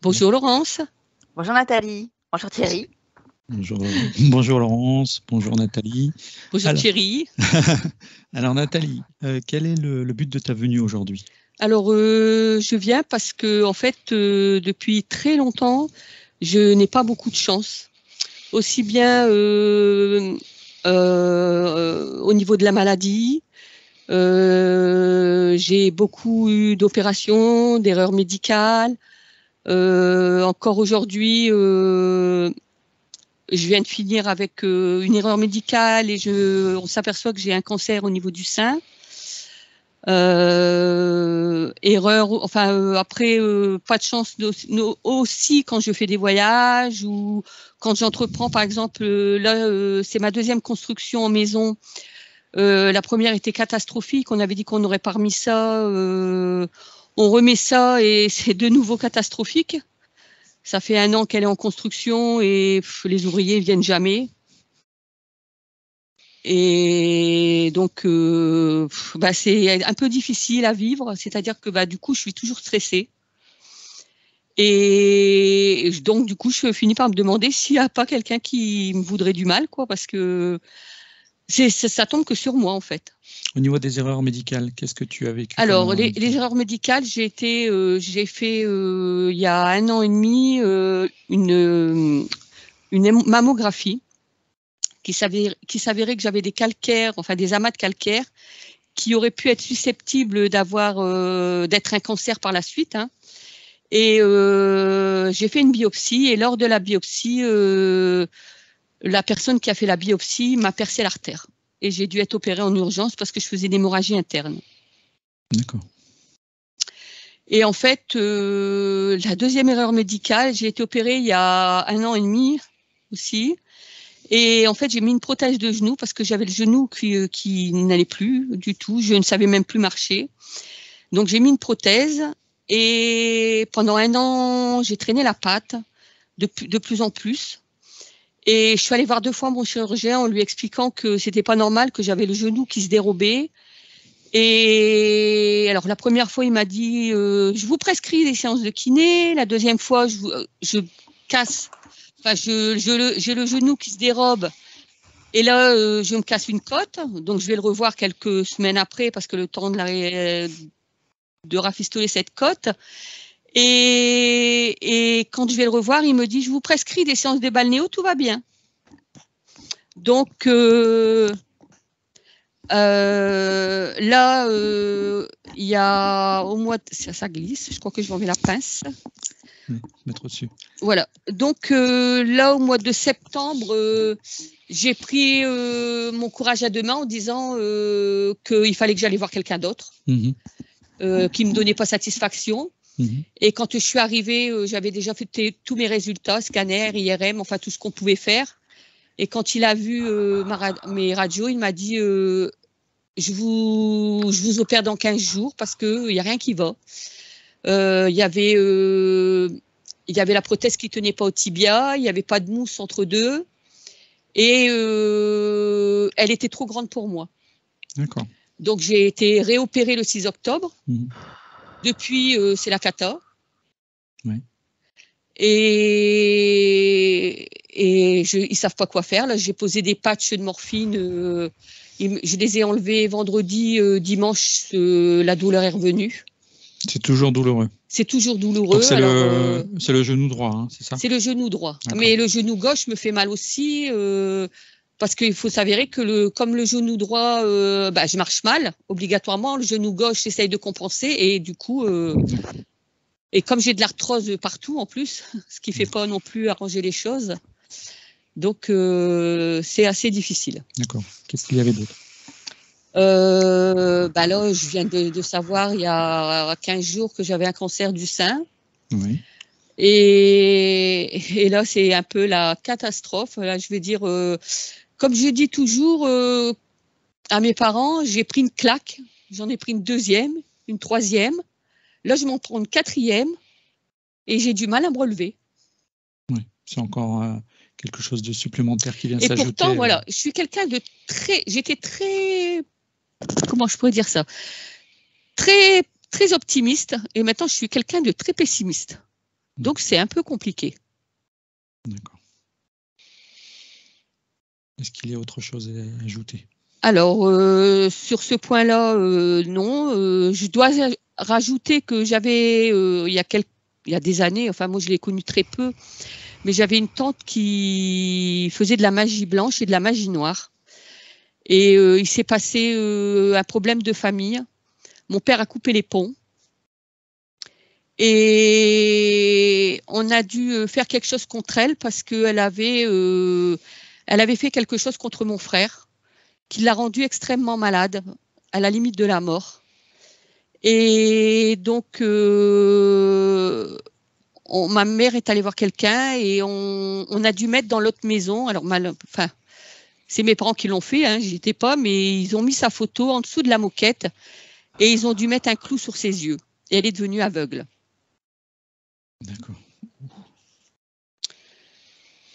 Bonjour Laurence. Bonjour Nathalie. Bonjour Thierry. Bonjour, bonjour Laurence, bonjour Nathalie. Bonjour Thierry. Alors Nathalie, quel est le but de ta venue aujourd'hui? Alors je viens parce que en fait depuis très longtemps je n'ai pas beaucoup de chance, aussi bien au niveau de la maladie. J'ai beaucoup eu d'opérations, d'erreurs médicales. Encore aujourd'hui, je viens de finir avec une erreur médicale et on s'aperçoit que j'ai un cancer au niveau du sein. Après, pas de chance aussi quand je fais des voyages ou quand j'entreprends, par exemple, là, c'est ma deuxième construction en maison. La première était catastrophique, on avait dit qu'on n'aurait pas remis ça, on remet ça et c'est de nouveau catastrophique. Ça fait 1 an qu'elle est en construction et les ouvriers viennent jamais. Et donc, c'est un peu difficile à vivre, c'est-à-dire que du coup, je suis toujours stressée. Et donc, du coup, je finis par me demander s'il n'y a pas quelqu'un qui me voudrait du mal, quoi, parce que ça tombe que sur moi, en fait. Au niveau des erreurs médicales, qu'est-ce que tu as vécu? Alors, les erreurs médicales, j'ai fait il y a 1 an et demi une mammographie qui s'avérait que j'avais des calcaires, enfin des amas de calcaire qui auraient pu être susceptibles d'être un cancer par la suite. Hein. Et j'ai fait une biopsie et lors de la biopsie, la personne qui a fait la biopsie m'a percé l'artère. Et j'ai dû être opérée en urgence parce que je faisais une hémorragie interne. D'accord. Et en fait, la deuxième erreur médicale, j'ai été opérée il y a 1 an et demi aussi. Et en fait, j'ai mis une prothèse de genou parce que j'avais le genou qui n'allait plus du tout. Je ne savais même plus marcher. Donc, j'ai mis une prothèse et pendant 1 an, j'ai traîné la patte de plus en plus. Et je suis allée voir 2 fois mon chirurgien en lui expliquant que c'était pas normal, que j'avais le genou qui se dérobait. Et alors, la première fois, il m'a dit je vous prescris des séances de kiné. La deuxième fois, j'ai le genou qui se dérobe et là, je me casse une côte. Donc, je vais le revoir quelques semaines après parce que le temps de rafistoler cette côte. Et quand je vais le revoir, il me dit je vous prescris des séances de balnéo, tout va bien. Donc, là, il y a au mois ça glisse, je crois que je vais enlever la pince. Mettre au-dessus. Voilà. Donc là, au mois de septembre, j'ai pris mon courage à 2 mains en disant qu'il fallait que j'allais voir quelqu'un d'autre, qui me donnait pas satisfaction. Et quand je suis arrivée, j'avais déjà fait tous mes résultats, scanner, IRM, enfin tout ce qu'on pouvait faire. Et quand il a vu mes radios, il m'a dit je vous opère dans 15 jours parce qu'il n'y a rien qui va. Il y avait la prothèse qui tenait pas au tibia, il n'y avait pas de mousse entre deux et elle était trop grande pour moi. D'accord. Donc j'ai été réopérée le 6 octobre. Depuis, c'est la cata. Oui. Et ils savent pas quoi faire. Là, j'ai posé des patchs de morphine. Je les ai enlevés vendredi, dimanche. La douleur est revenue. C'est toujours douloureux. C'est toujours douloureux. C'est le genou droit, hein, c'est ça? C'est le genou droit. Mais le genou gauche me fait mal aussi parce qu'il faut s'avérer que comme le genou droit, je marche mal obligatoirement. Le genou gauche essaye de compenser et du coup, et comme j'ai de l'arthrose partout en plus, ce qui fait pas non plus arranger les choses. Donc c'est assez difficile. D'accord. Qu'est-ce qu'il y avait d'autre? Là, je viens de savoir il y a 15 jours que j'avais un cancer du sein. Oui. Et là, c'est un peu la catastrophe. Là, je vais dire, comme je dis toujours à mes parents, j'ai pris une claque. J'en ai pris une deuxième, une troisième. Là, je m'en prends une quatrième et j'ai du mal à me relever. Oui, c'est encore quelque chose de supplémentaire qui vient s'ajouter. Et pourtant, voilà, je suis quelqu'un de j'étais très, comment je pourrais dire ça, très, très optimiste. Et maintenant, je suis quelqu'un de très pessimiste. Donc, c'est un peu compliqué. D'accord. Est-ce qu'il y a autre chose à ajouter? Alors, sur ce point-là, non. Je dois rajouter que j'avais, il y a des années, enfin moi je l'ai connue très peu, mais j'avais une tante qui faisait de la magie blanche et de la magie noire. Et il s'est passé un problème de famille. Mon père a coupé les ponts. Et on a dû faire quelque chose contre elle parce qu'elle avait fait quelque chose contre mon frère qui l'a rendue extrêmement malade, à la limite de la mort. Et donc, ma mère est allée voir quelqu'un et on a dû mettre dans l'autre maison. Alors, enfin, c'est mes parents qui l'ont fait, hein, j'y étais pas, mais ils ont mis sa photo en dessous de la moquette et ils ont dû mettre un clou sur ses yeux. Et elle est devenue aveugle. D'accord.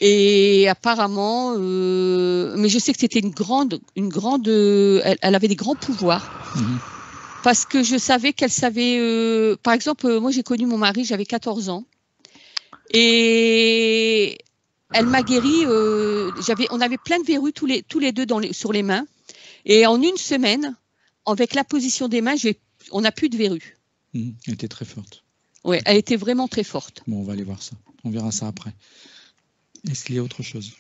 Et apparemment, mais je sais que c'était une grande, elle avait des grands pouvoirs. Parce que je savais qu'elle savait, par exemple, moi j'ai connu mon mari, j'avais 14 ans. Et elle m'a guéri, on avait plein de verrues tous les deux sur les mains. Et en une semaine, avec la position des mains, on n'a plus de verrues. Elle était très forte. Oui, elle était vraiment très forte. Bon, on va aller voir ça. On verra ça après. Est-ce qu'il y a autre chose?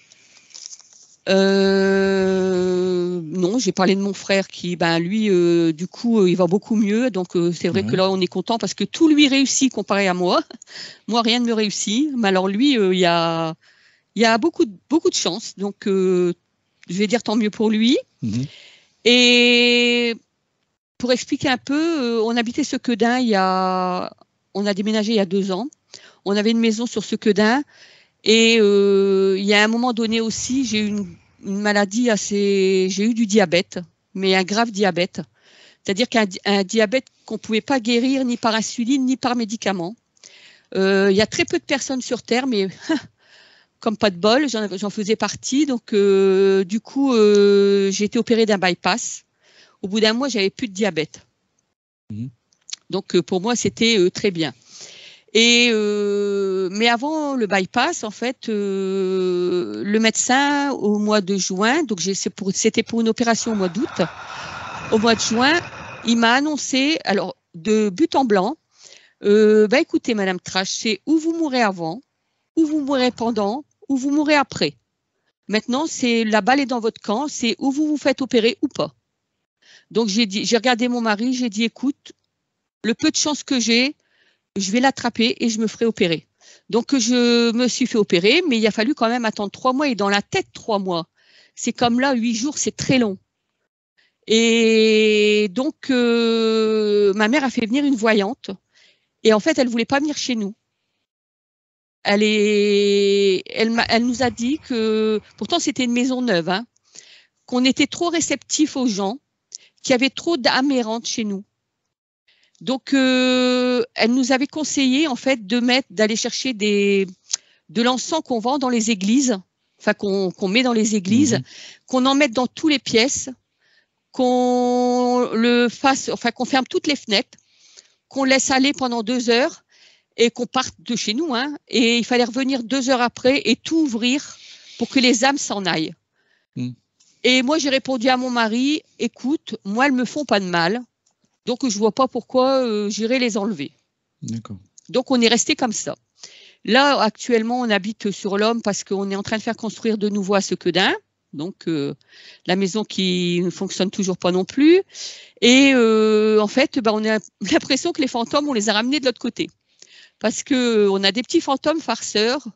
Non, j'ai parlé de mon frère qui, lui, du coup, il va beaucoup mieux. Donc, c'est vrai que là, on est content parce que tout lui réussit comparé à moi. Moi, rien ne me réussit. Mais alors, lui, il y a beaucoup de chance. Donc, je vais dire tant mieux pour lui. Et pour expliquer un peu, on habitait Sequedin on a déménagé il y a 2 ans. On avait une maison sur Sequedin. Et il y a un moment donné aussi, j'ai eu une maladie j'ai eu du diabète, mais un grave diabète. C'est-à-dire qu'un diabète qu'on ne pouvait pas guérir ni par insuline, ni par médicaments. Il y a très peu de personnes sur Terre, mais comme pas de bol, j'en faisais partie. Donc, du coup, j'ai été opérée d'un bypass. Au bout d'un mois, j'avais plus de diabète. Donc, pour moi, c'était très bien. Et mais avant le bypass, en fait, le médecin au mois de juin, donc c'était pour une opération au mois d'août. Au mois de juin, il m'a annoncé, alors de but en blanc, écoutez, Madame Trash, c'est ou vous mourrez avant, ou vous mourrez pendant, ou vous mourrez après. Maintenant, c'est la balle est dans votre camp, c'est ou vous vous faites opérer ou pas. Donc j'ai regardé mon mari, j'ai dit, écoute, le peu de chance que j'ai, je vais l'attraper et je me ferai opérer. Donc, je me suis fait opérer, mais il a fallu quand même attendre 3 mois. Et dans la tête, 3 mois. C'est comme là, 8 jours, c'est très long. Et donc, ma mère a fait venir une voyante. Et en fait, elle ne voulait pas venir chez nous. Elle nous a dit que, pourtant c'était une maison neuve, hein, qu'on était trop réceptifs aux gens, qu'il y avait trop d'âmes errantes chez nous. Donc, elle nous avait conseillé en fait d'aller chercher de l'encens qu'on vend dans les églises, enfin qu'on met dans les églises, qu'on en mette dans toutes les pièces, qu'on ferme toutes les fenêtres, qu'on laisse aller pendant 2 heures et qu'on parte de chez nous. Hein, et il fallait revenir 2 heures après et tout ouvrir pour que les âmes s'en aillent. Et moi, j'ai répondu à mon mari, écoute, moi, elles me font pas de mal. Donc, je ne vois pas pourquoi j'irais les enlever. D'accord. Donc, on est resté comme ça. Là, actuellement, on habite sur l'Homme parce qu'on est en train de faire construire de nouveau à Sequedin. Donc, la maison qui ne fonctionne toujours pas non plus. Et en fait, on a l'impression que les fantômes, on les a ramenés de l'autre côté. Parce qu'on a des petits fantômes farceurs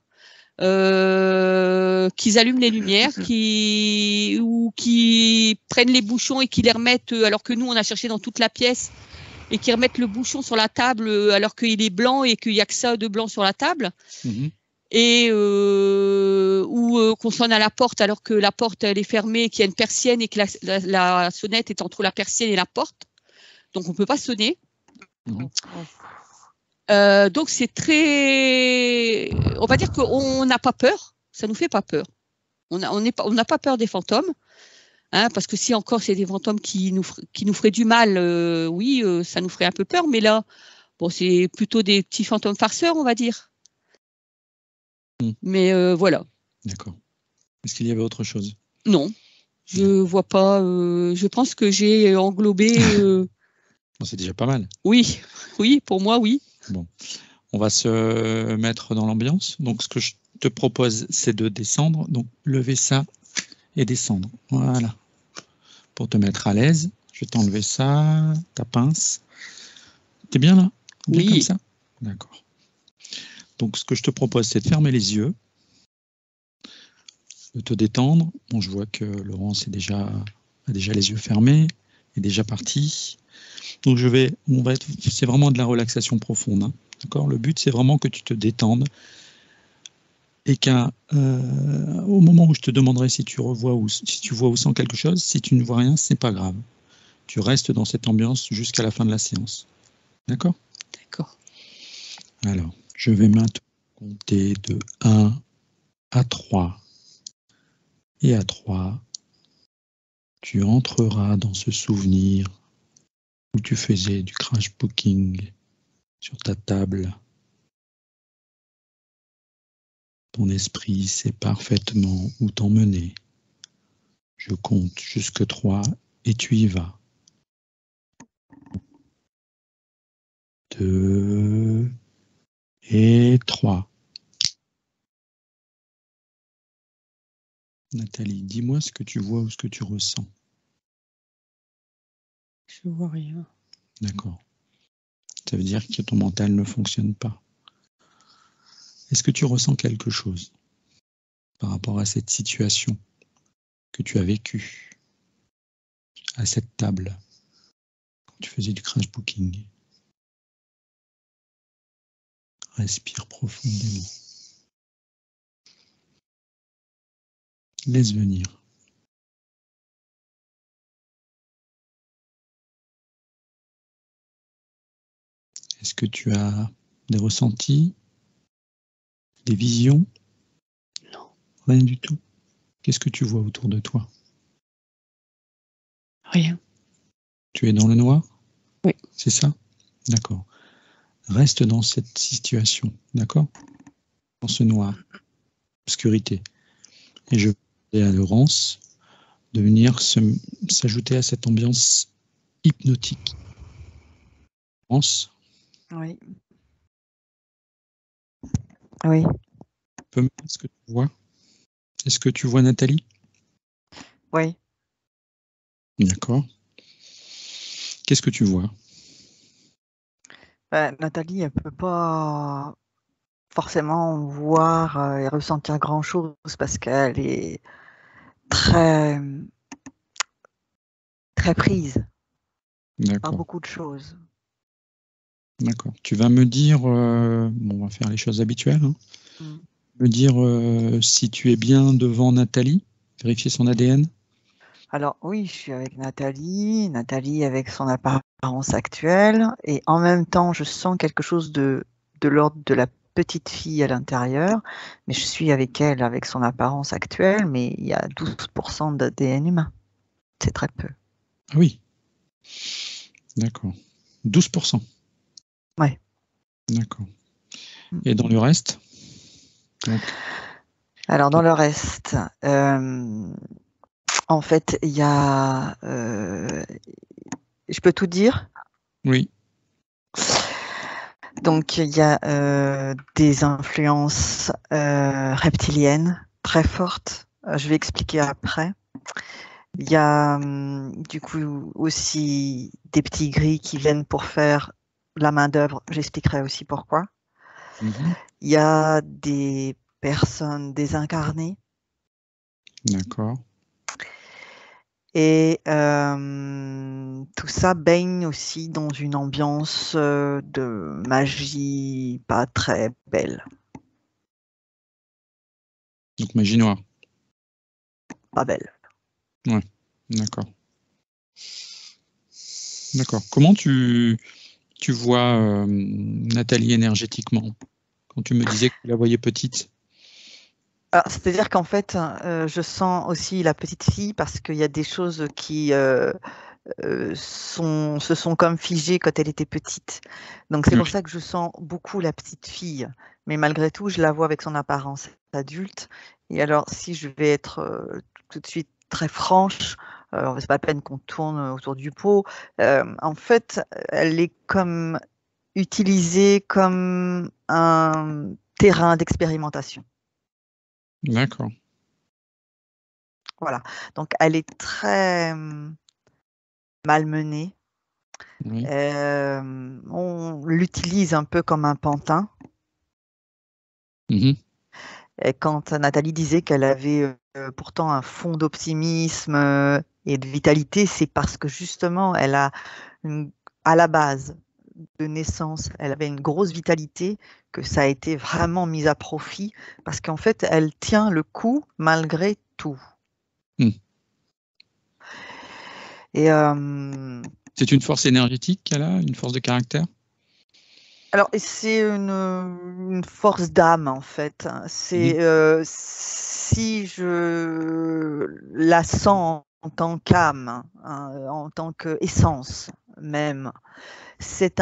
qui allument les lumières, ou qui prennent les bouchons et qui les remettent, alors que nous, on a cherché dans toute la pièce, et qui remettent le bouchon sur la table alors qu'il est blanc et qu'il n'y a que ça de blanc sur la table. Et ou qu'on sonne à la porte alors que la porte elle est fermée, qu'il y a une persienne et que la sonnette est entre la persienne et la porte. Donc, on ne peut pas sonner. Donc, c'est très... On va dire qu'on n'a pas peur. Ça ne nous fait pas peur. On n'a pas peur des fantômes. Hein, parce que si encore c'est des fantômes qui nous feraient du mal, oui, ça nous ferait un peu peur. Mais là, bon, c'est plutôt des petits fantômes farceurs, on va dire. Mais voilà. D'accord. Est-ce qu'il y avait autre chose? Non, je vois pas. Je pense que j'ai englobé. Bon, c'est déjà pas mal. Oui, oui, pour moi, oui. Bon, on va se mettre dans l'ambiance. Donc, ce que je te propose, c'est de descendre. Donc, lever ça et descendre. Voilà. Pour te mettre à l'aise, je vais t'enlever ça, ta pince. T'es bien là? Bien Oui. comme ça? D'accord. Donc, ce que je te propose, c'est de fermer les yeux, de te détendre. Bon, je vois que Laurence a déjà les yeux fermés, est déjà parti. Donc, c'est vraiment de la relaxation profonde. Hein, d'accord? Le but, c'est vraiment que tu te détendes et qu'au moment où je te demanderai si tu vois ou sens quelque chose, si tu ne vois rien, c'est pas grave. Tu restes dans cette ambiance jusqu'à la fin de la séance. D'accord? D'accord. Alors, je vais maintenant compter de 1 à 3. Et à 3, tu entreras dans ce souvenir où tu faisais du crash booking sur ta table. Ton esprit sait parfaitement où t'emmener. Je compte jusque 3 et tu y vas. 2 et 3. Nathalie, dis-moi ce que tu vois ou ce que tu ressens. Je vois rien. D'accord. Ça veut dire que ton mental ne fonctionne pas. Est-ce que tu ressens quelque chose par rapport à cette situation que tu as vécue à cette table quand tu faisais du crash booking? Respire profondément. Laisse venir. Est-ce que tu as des ressentis, des visions? Non. Rien du tout. Qu'est-ce que tu vois autour de toi? Rien. Tu es dans le noir? Oui. C'est ça? D'accord. Reste dans cette situation, d'accord? Dans ce noir, obscurité. Et je vais à Laurence de venir s'ajouter à cette ambiance hypnotique. Laurence? Oui. Oui. Tu peux me dire ce que tu vois? Est-ce que tu vois Nathalie? Oui. D'accord. Qu'est-ce que tu vois? Nathalie, elle peut pas forcément voir et ressentir grand-chose parce qu'elle est très, très prise par D'accord. beaucoup de choses. D'accord. Tu vas me dire, bon, on va faire les choses habituelles, hein. Me dire si tu es bien devant Nathalie, vérifier son ADN. Alors oui, je suis avec Nathalie avec son apparence actuelle, et en même temps, je sens quelque chose de l'ordre de la petite fille à l'intérieur, mais je suis avec elle avec son apparence actuelle, mais il y a 12% d'ADN humain. C'est très peu. Ah oui. D'accord. 12%. Ouais. D'accord. Et dans le reste? Donc, alors dans le reste, en fait, il y a... je peux tout dire? Oui. Donc, il y a des influences reptiliennes très fortes. Je vais expliquer après. Il y a du coup aussi des petits gris qui viennent pour faire la main-d'œuvre. J'expliquerai aussi pourquoi. Mhm. Il y a des personnes désincarnées. D'accord. Et tout ça baigne aussi dans une ambiance de magie pas très belle. Donc magie noire. Pas belle. Ouais. D'accord. D'accord. Comment tu vois Nathalie énergétiquement quand tu me disais que tu la voyais petite? C'est-à-dire qu'en fait, je sens aussi la petite fille parce qu'il y a des choses qui se sont comme figées quand elle était petite. Donc c'est pour ça que je sens beaucoup la petite fille. mais malgré tout, je la vois avec son apparence adulte. Et alors, si je vais être tout de suite très franche, c'est pas la peine qu'on tourne autour du pot. En fait, elle est comme utilisée comme un terrain d'expérimentation. D'accord. Voilà. Donc, elle est très malmenée. Oui. On l'utilise un peu comme un pantin. Mhm. Et quand Nathalie disait qu'elle avait pourtant un fond d'optimisme et de vitalité, c'est parce que justement, elle a à la base de naissance, elle avait une grosse vitalité, que ça a été vraiment mis à profit, parce qu'en fait, elle tient le coup malgré tout. Et c'est une force énergétique qu'elle a, une force de caractère? alors, c'est une force d'âme, en fait. C'est si je la sens en tant qu'âme, hein, en tant qu'essence même, c'est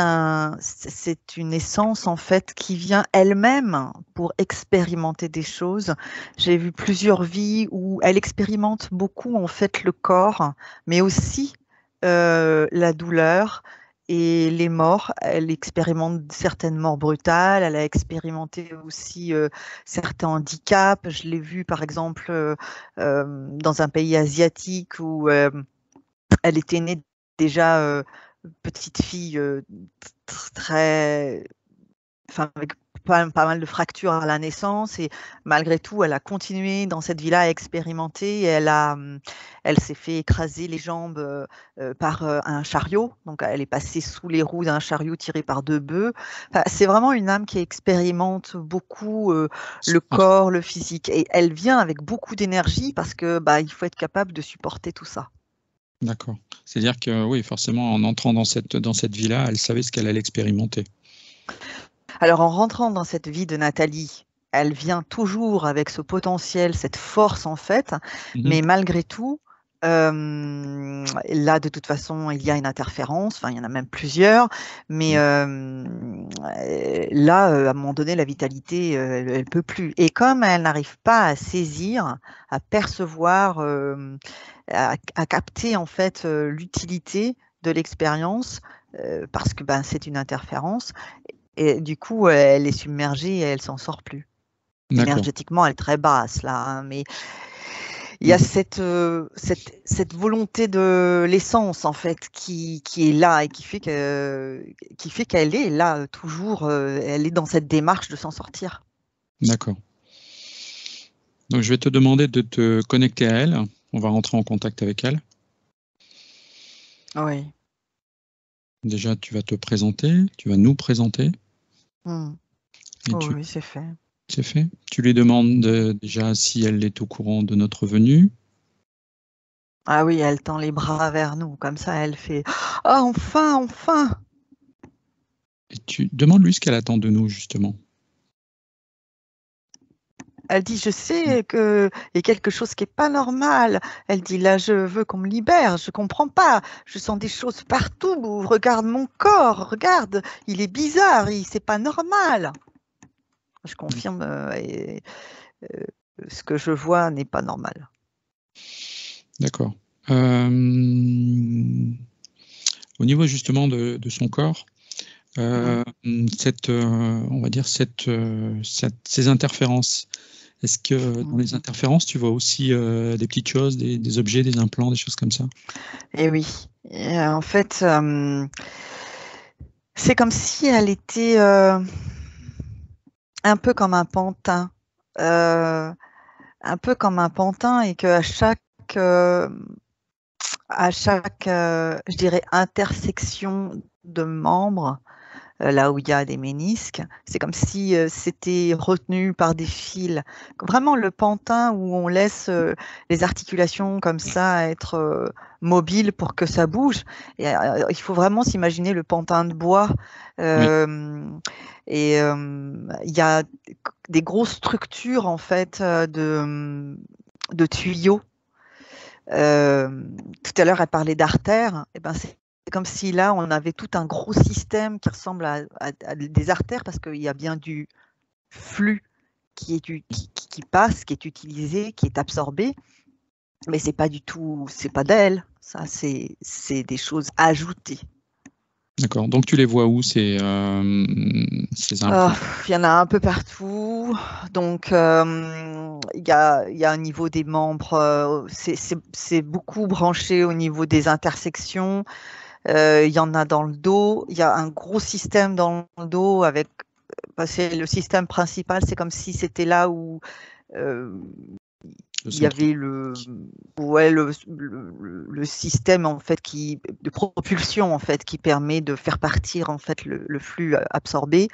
une essence, en fait, qui vient elle-même pour expérimenter des choses. J'ai vu plusieurs vies où elle expérimente beaucoup, en fait, le corps, mais aussi la douleur et les morts. Elle expérimente certaines morts brutales. Elle a expérimenté aussi certains handicaps. Je l'ai vu, par exemple, dans un pays asiatique où elle était née déjà petite fille très, enfin, avec pas mal de fractures à la naissance, et malgré tout, elle a continué dans cette vie-là à expérimenter. Et elle s'est fait écraser les jambes par un chariot. Donc, elle est passée sous les roues d'un chariot tiré par 2 bœufs. Enfin, c'est vraiment une âme qui expérimente beaucoup le corps, le physique. Et elle vient avec beaucoup d'énergie parce que il faut être capable de supporter tout ça. D'accord. C'est-à-dire que oui, forcément, en entrant dans cette vie-là, elle savait ce qu'elle allait expérimenter. Alors, en rentrant dans cette vie de Nathalie, elle vient toujours avec ce potentiel, cette force, en fait, mais malgré tout, là, de toute façon, il y a une interférence, enfin, il y en a même plusieurs, mais là, à un moment donné, la vitalité, elle peut plus. Et comme elle n'arrive pas à saisir, à percevoir, à capter, en fait, l'utilité de l'expérience, parce que c'est une interférence, et du coup, elle est submergée et elle s'en sort plus. Énergétiquement, elle est très basse là, hein, mais il y a cette volonté de l'essence, en fait, qui est là et qui fait qu'elle est là toujours. Elle est dans cette démarche de s'en sortir. D'accord. Donc, je vais te demander de te connecter à elle. On va rentrer en contact avec elle. Oui. Déjà, tu vas te présenter, tu vas nous présenter. Oui, c'est fait. C'est fait. Tu lui demandes déjà si elle est au courant de notre venue. Ah oui, elle tend les bras vers nous, comme ça, elle fait « Ah, enfin, enfin !» Et tu demandes-lui ce qu'elle attend de nous, justement. Elle dit, je sais qu'il y a quelque chose qui n'est pas normal. Elle dit, là, je veux qu'on me libère. Je ne comprends pas. Je sens des choses partout. Regarde mon corps. Regarde, il est bizarre. C'est pas normal. Je confirme, ce que je vois n'est pas normal. D'accord. Au niveau justement de son corps, on va dire ces interférences, est-ce que dans les interférences, tu vois aussi des petites choses, des objets, des implants, des choses comme ça? Eh oui. Et, en fait, c'est comme si elle était un peu comme un pantin. Un peu comme un pantin, et qu'à chaque, je dirais, intersection de membres, là où il y a des ménisques, c'est comme si c'était retenu par des fils. Vraiment le pantin où on laisse les articulations comme ça être mobiles pour que ça bouge. Et, il faut vraiment s'imaginer le pantin de bois. Et il y a des grosses structures, en fait, de tuyaux. Tout à l'heure, elle parlait d'artères. Et ben, c'est comme si là, on avait tout un gros système qui ressemble à des artères, parce qu'il y a bien du flux qui passe, qui est utilisé, qui est absorbé, mais c'est pas du tout, c'est pas d'elle. Ça, c'est des choses ajoutées. D'accord. Donc tu les vois où ces implants? Il y en a un peu partout. Donc il y a au niveau des membres, c'est beaucoup branché au niveau des intersections. Il y en a dans le dos. Il y a un gros système dans le dos avec. C'est le système principal. C'est comme si c'était là où il y avait le système en fait de propulsion en fait qui permet de faire partir en fait le flux absorbé.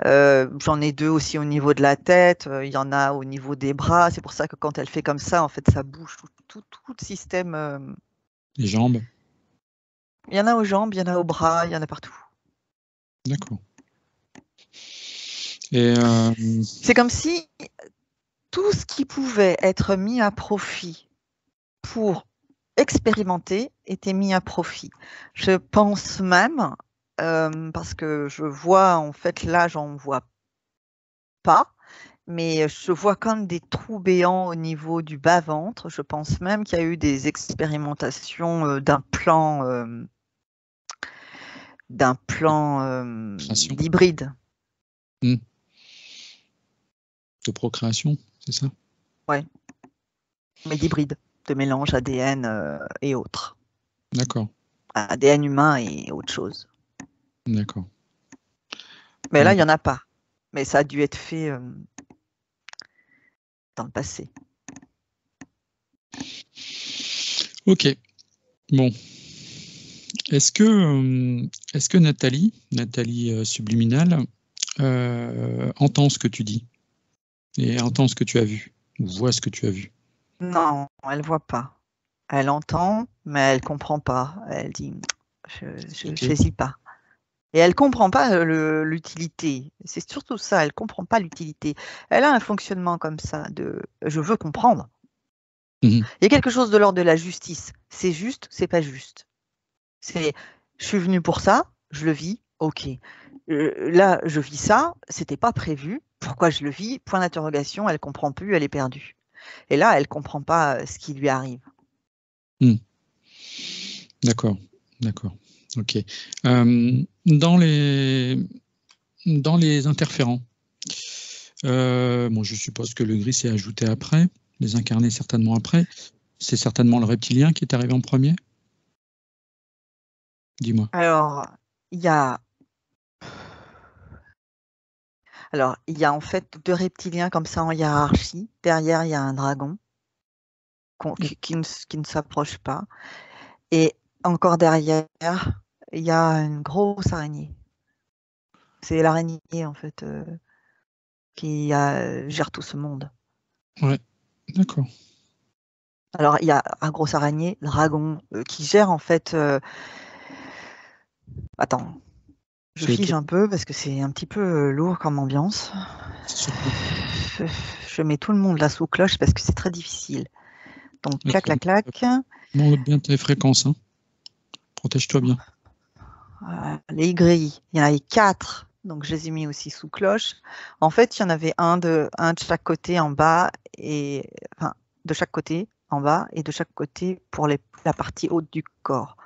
J'en ai 2 aussi au niveau de la tête. Il y en a au niveau des bras. C'est pour ça que quand elle fait comme ça, en fait, ça bouge tout le système. Les jambes? Il y en a aux jambes, il y en a aux bras, il y en a partout. D'accord. Et c'est comme si tout ce qui pouvait être mis à profit pour expérimenter était mis à profit. Je pense même, parce que je vois, en fait, là, j'en vois pas, mais je vois comme des trous béants au niveau du bas-ventre. Je pense même qu'il y a eu des expérimentations d'un plan d'hybride. De procréation, c'est ça? Ouais, mais d'hybride, de mélange ADN et autres. D'accord. ADN humain et autre chose. D'accord. Mais là, il n'y en a pas. Mais ça a dû être fait dans le passé. Ok. Bon. Est-ce que Nathalie Subliminal, entend ce que tu dis et entend ce que tu as vu ou voit ce que tu as vu? Non, elle ne voit pas. Elle entend, mais elle ne comprend pas. Elle dit, je ne saisis pas. Et elle ne comprend pas l'utilité. C'est surtout ça, elle ne comprend pas l'utilité. Elle a un fonctionnement comme ça de « je veux comprendre ». Il y a quelque chose de l'ordre de la justice. C'est juste, c'est pas juste. C'est « je suis venu pour ça, je le vis, ok. Là, je vis ça, c'était pas prévu. Pourquoi je le vis ?» Point d'interrogation, elle comprend plus, elle est perdue. Et là, elle comprend pas ce qui lui arrive. D'accord, d'accord. Ok. Dans les interférents, bon, je suppose que le gris s'est ajouté après, les incarnés certainement après. C'est certainement le reptilien qui est arrivé en premier? Dis-moi. Alors, il y a en fait 2 reptiliens comme ça en hiérarchie. Derrière, il y a un dragon qui ne s'approche pas. Et encore derrière, il y a une grosse araignée. C'est l'araignée, en fait, qui gère tout ce monde. Ouais, d'accord. Alors, il y a un gros araignée, le dragon, qui gère, en fait... Attends, je fige un peu parce que c'est un petit peu lourd comme ambiance. Je mets tout le monde là sous cloche parce que c'est très difficile. Donc, clac, clac, clac. Monte bien tes fréquences, hein. Protège-toi bien. Les grilles, il y en avait 4, donc je les ai mis aussi sous cloche. En fait, il y en avait un de chaque côté en bas, de chaque côté en bas et de chaque côté pour la partie haute du corps.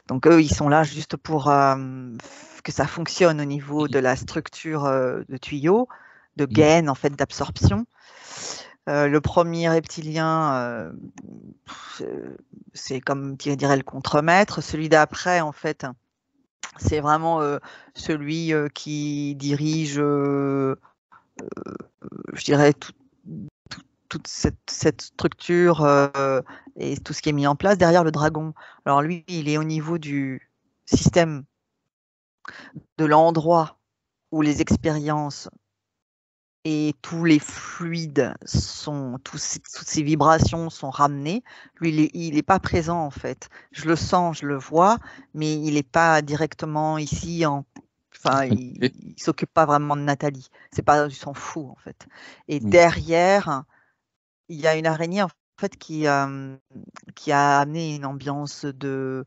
Donc eux, ils sont là juste pour que ça fonctionne au niveau de la structure de tuyau, de gaine en fait d'absorption. Le premier reptilien, c'est comme dirait le contremaître. Celui d'après, en fait, c'est vraiment celui qui dirige, je dirais, toute cette structure et tout ce qui est mis en place derrière le dragon. Alors lui, il est au niveau du système, de l'endroit où les expériences et tous les fluides toutes ces vibrations sont ramenées. Lui, il n'est pas présent en fait. Je le sens, je le vois, mais il n'est pas directement ici. Enfin, il s'occupe pas vraiment de Nathalie. C'est pas, il s'en fout en fait. Et derrière, il y a une araignée en fait qui a amené une ambiance de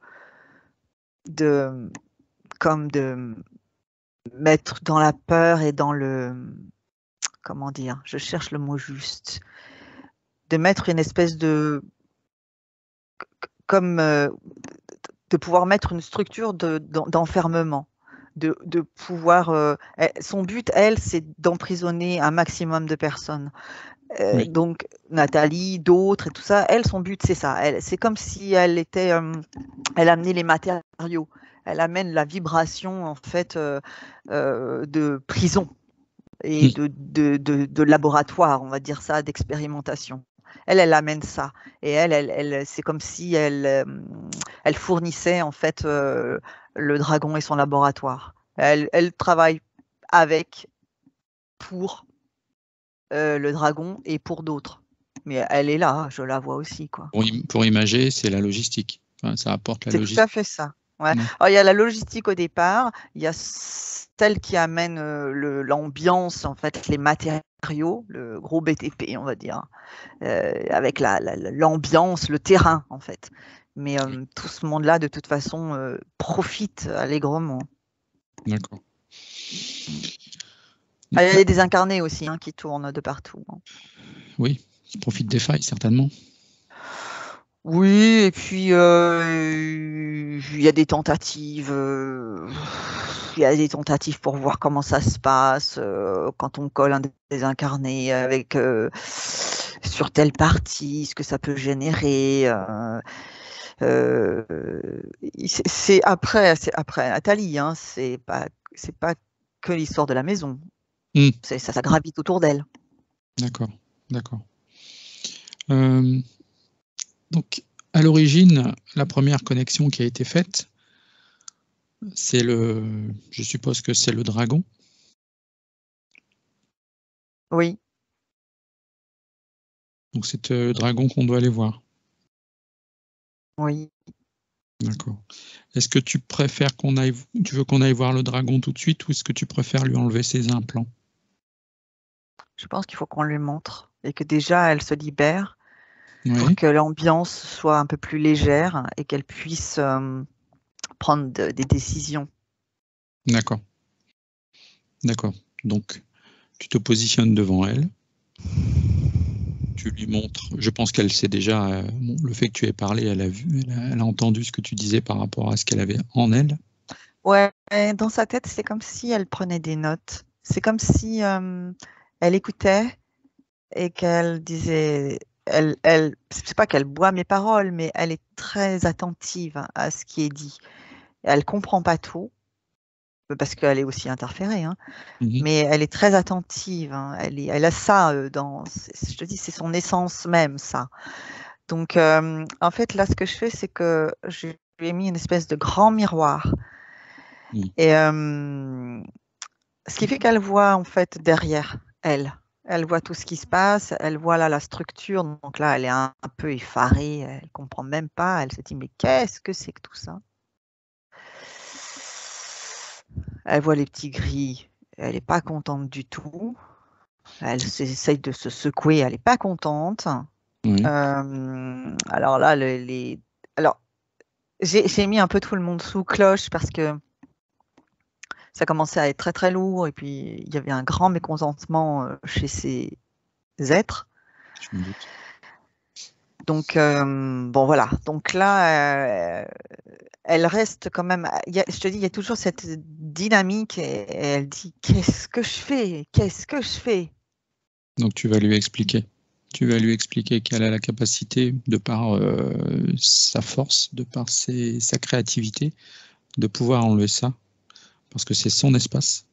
mettre dans la peur et dans comment dire, je cherche le mot juste, de mettre une espèce de, comme, de pouvoir mettre une structure d'enfermement, de pouvoir, son but, elle, c'est d'emprisonner un maximum de personnes. Oui. Donc Nathalie, d'autres et tout ça, elle, son but, c'est ça. C'est comme si elle était, elle amenait les matériaux, elle amène la vibration en fait de prison et de laboratoire, on va dire ça, d'expérimentation. Elle amène ça. Et elle c'est comme si elle fournissait en fait le dragon et son laboratoire. Elle travaille avec, pour le dragon et pour d'autres. Mais elle est là, je la vois aussi, quoi. Pour imager, c'est la logistique. Enfin, ça apporte la logistique. C'est tout à fait ça. Ouais. Alors, il y a la logistique au départ, il y a celle qui amène l'ambiance, en fait, les matériaux, le gros BTP, on va dire, avec l'ambiance, le terrain, en fait. Mais tout ce monde-là, de toute façon, profite allègrement. D'accord. Il y a des incarnés aussi qui tournent de partout. Oui, qui profitent des failles, certainement. Oui, et puis il y a des tentatives. Il y a des tentatives pour voir comment ça se passe quand on colle un des incarnés avec sur telle partie, ce que ça peut générer. C'est après Nathalie, c'est pas que l'histoire de la maison. Ça gravite autour d'elle. D'accord. Donc, à l'origine, la première connexion qui a été faite, je suppose que c'est le dragon. Oui. Donc, c'est le dragon qu'on doit aller voir. Oui. D'accord. Est-ce que tu veux qu'on aille voir le dragon tout de suite, ou est-ce que tu préfères lui enlever ses implants? Je pense qu'il faut qu'on lui montre et que déjà elle se libère. Oui. Pour que l'ambiance soit un peu plus légère et qu'elle puisse prendre des décisions. D'accord. Donc, tu te positionnes devant elle. Tu lui montres. Je pense qu'elle sait déjà, le fait que tu aies parlé, elle a vu, elle a entendu ce que tu disais par rapport à ce qu'elle avait en elle. Ouais, dans sa tête, c'est comme si elle prenait des notes. C'est comme si elle écoutait et qu'elle disait... c'est pas qu'elle boit mes paroles, mais elle est très attentive à ce qui est dit. Elle comprend pas tout, parce qu'elle est aussi interférée, mais elle est très attentive. Elle a ça je te dis, c'est son essence même, ça. Donc, en fait, là, ce que je fais, c'est que je lui ai mis une espèce de grand miroir. Et ce qui fait qu'elle voit, en fait, derrière elle. Elle voit tout ce qui se passe, elle voit là la structure. Donc là, elle est un peu effarée, elle comprend même pas. Elle se dit, mais qu'est-ce que c'est que tout ça? Elle voit les petits gris, elle n'est pas contente du tout. Elle essaye de se secouer, elle n'est pas contente. Oui. Alors là, alors, j'ai mis un peu tout le monde sous cloche parce que ça commençait à être très très lourd et puis il y avait un grand mécontentement chez ces êtres. Je me doute. Donc, bon voilà. Donc là, elle reste quand même. Je te dis, il y a toujours cette dynamique et elle dit, qu'est-ce que je fais? Qu'est-ce que je fais? Donc tu vas lui expliquer. Tu vas lui expliquer qu'elle a la capacité, de par sa force, de par sa créativité, de pouvoir enlever ça, parce que c'est son espace.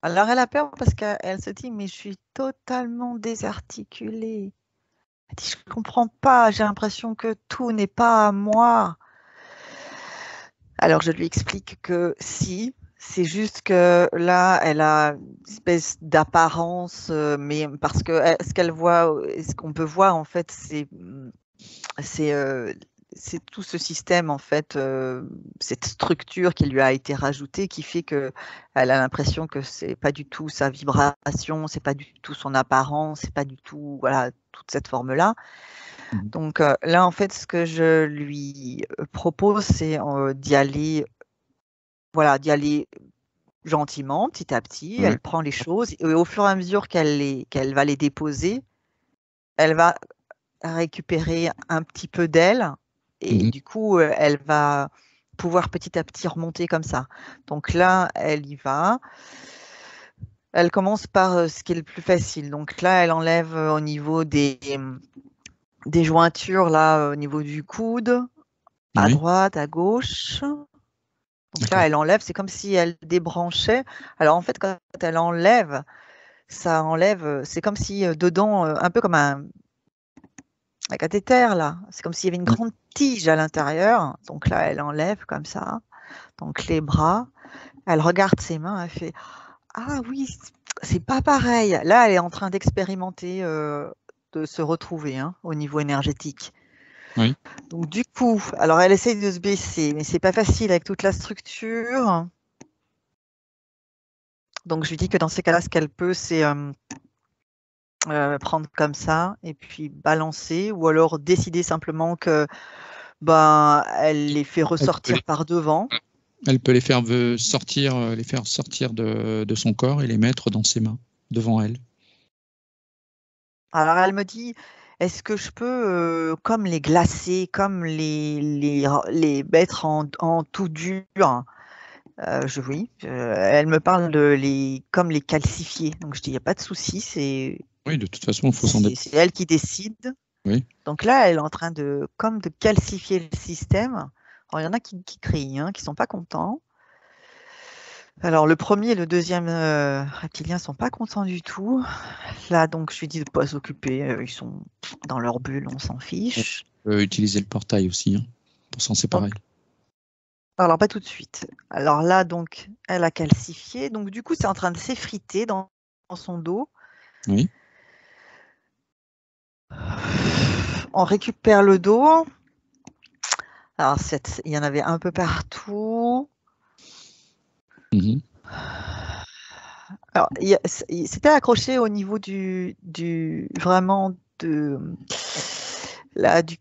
Alors elle a peur parce qu'elle se dit, mais je suis totalement désarticulée. Elle dit, je comprends pas, j'ai l'impression que tout n'est pas à moi. Alors je lui explique que si, c'est juste que là, elle a une espèce d'apparence, mais parce que ce qu'elle voit, ce qu'on peut voir en fait, c'est tout ce système en fait, cette structure qui lui a été rajoutée, qui fait que elle a l'impression que c'est pas du tout sa vibration, c'est pas du tout son apparence, c'est pas du tout toute cette forme-là. Donc là, en fait, ce que je lui propose, c'est d'y aller gentiment, petit à petit, Ouais. elle prend les choses et au fur et à mesure qu'elle va les déposer, elle va récupérer un petit peu d'elle et du coup, elle va pouvoir petit à petit remonter comme ça. Donc là, elle y va. Elle commence par ce qui est le plus facile. Donc là, elle enlève au niveau des jointures, là, au niveau du coude, à Oui. droite, à gauche. Donc D'accord. là, elle enlève, c'est comme si elle débranchait. Alors en fait, quand elle enlève, ça enlève, c'est comme si dedans, un peu comme un cathéter, là. C'est comme s'il y avait une grande tige à l'intérieur. Donc là, elle enlève comme ça. Donc les bras. Elle regarde ses mains, elle fait « Ah oui, c'est pas pareil ». Là, elle est en train d'expérimenter, de se retrouver au niveau énergétique. Oui. Donc du coup, alors elle essaye de se baisser, mais c'est pas facile avec toute la structure. Donc je lui dis que dans ces cas-là, ce qu'elle peut, c'est prendre comme ça et puis balancer, ou alors décider simplement que elle les fait ressortir par devant. Elle peut les faire sortir de son corps et les mettre dans ses mains, devant elle. Alors elle me dit, est-ce que je peux comme les glacer, comme les mettre en tout dur? Oui. Elle me parle de comme les calcifier. Donc je dis, il n'y a pas de souci, Oui, de toute façon, il faut s'en c'est elle qui décide. Oui. Donc là, elle est en train de calcifier le système. Alors, il y en a qui crient, qui ne sont pas contents. Alors, le premier et le deuxième reptilien ne sont pas contents du tout. Là, donc, je lui dis de ne pas s'occuper. Ils sont dans leur bulle, on s'en fiche. On peut utiliser le portail aussi pour s'en séparer. Alors, pas tout de suite. Alors là, donc, elle a calcifié. Donc, du coup, c'est en train de s'effriter dans son dos. Oui. On récupère le dos. Alors, il y en avait un peu partout. Alors, c'était accroché au niveau vraiment du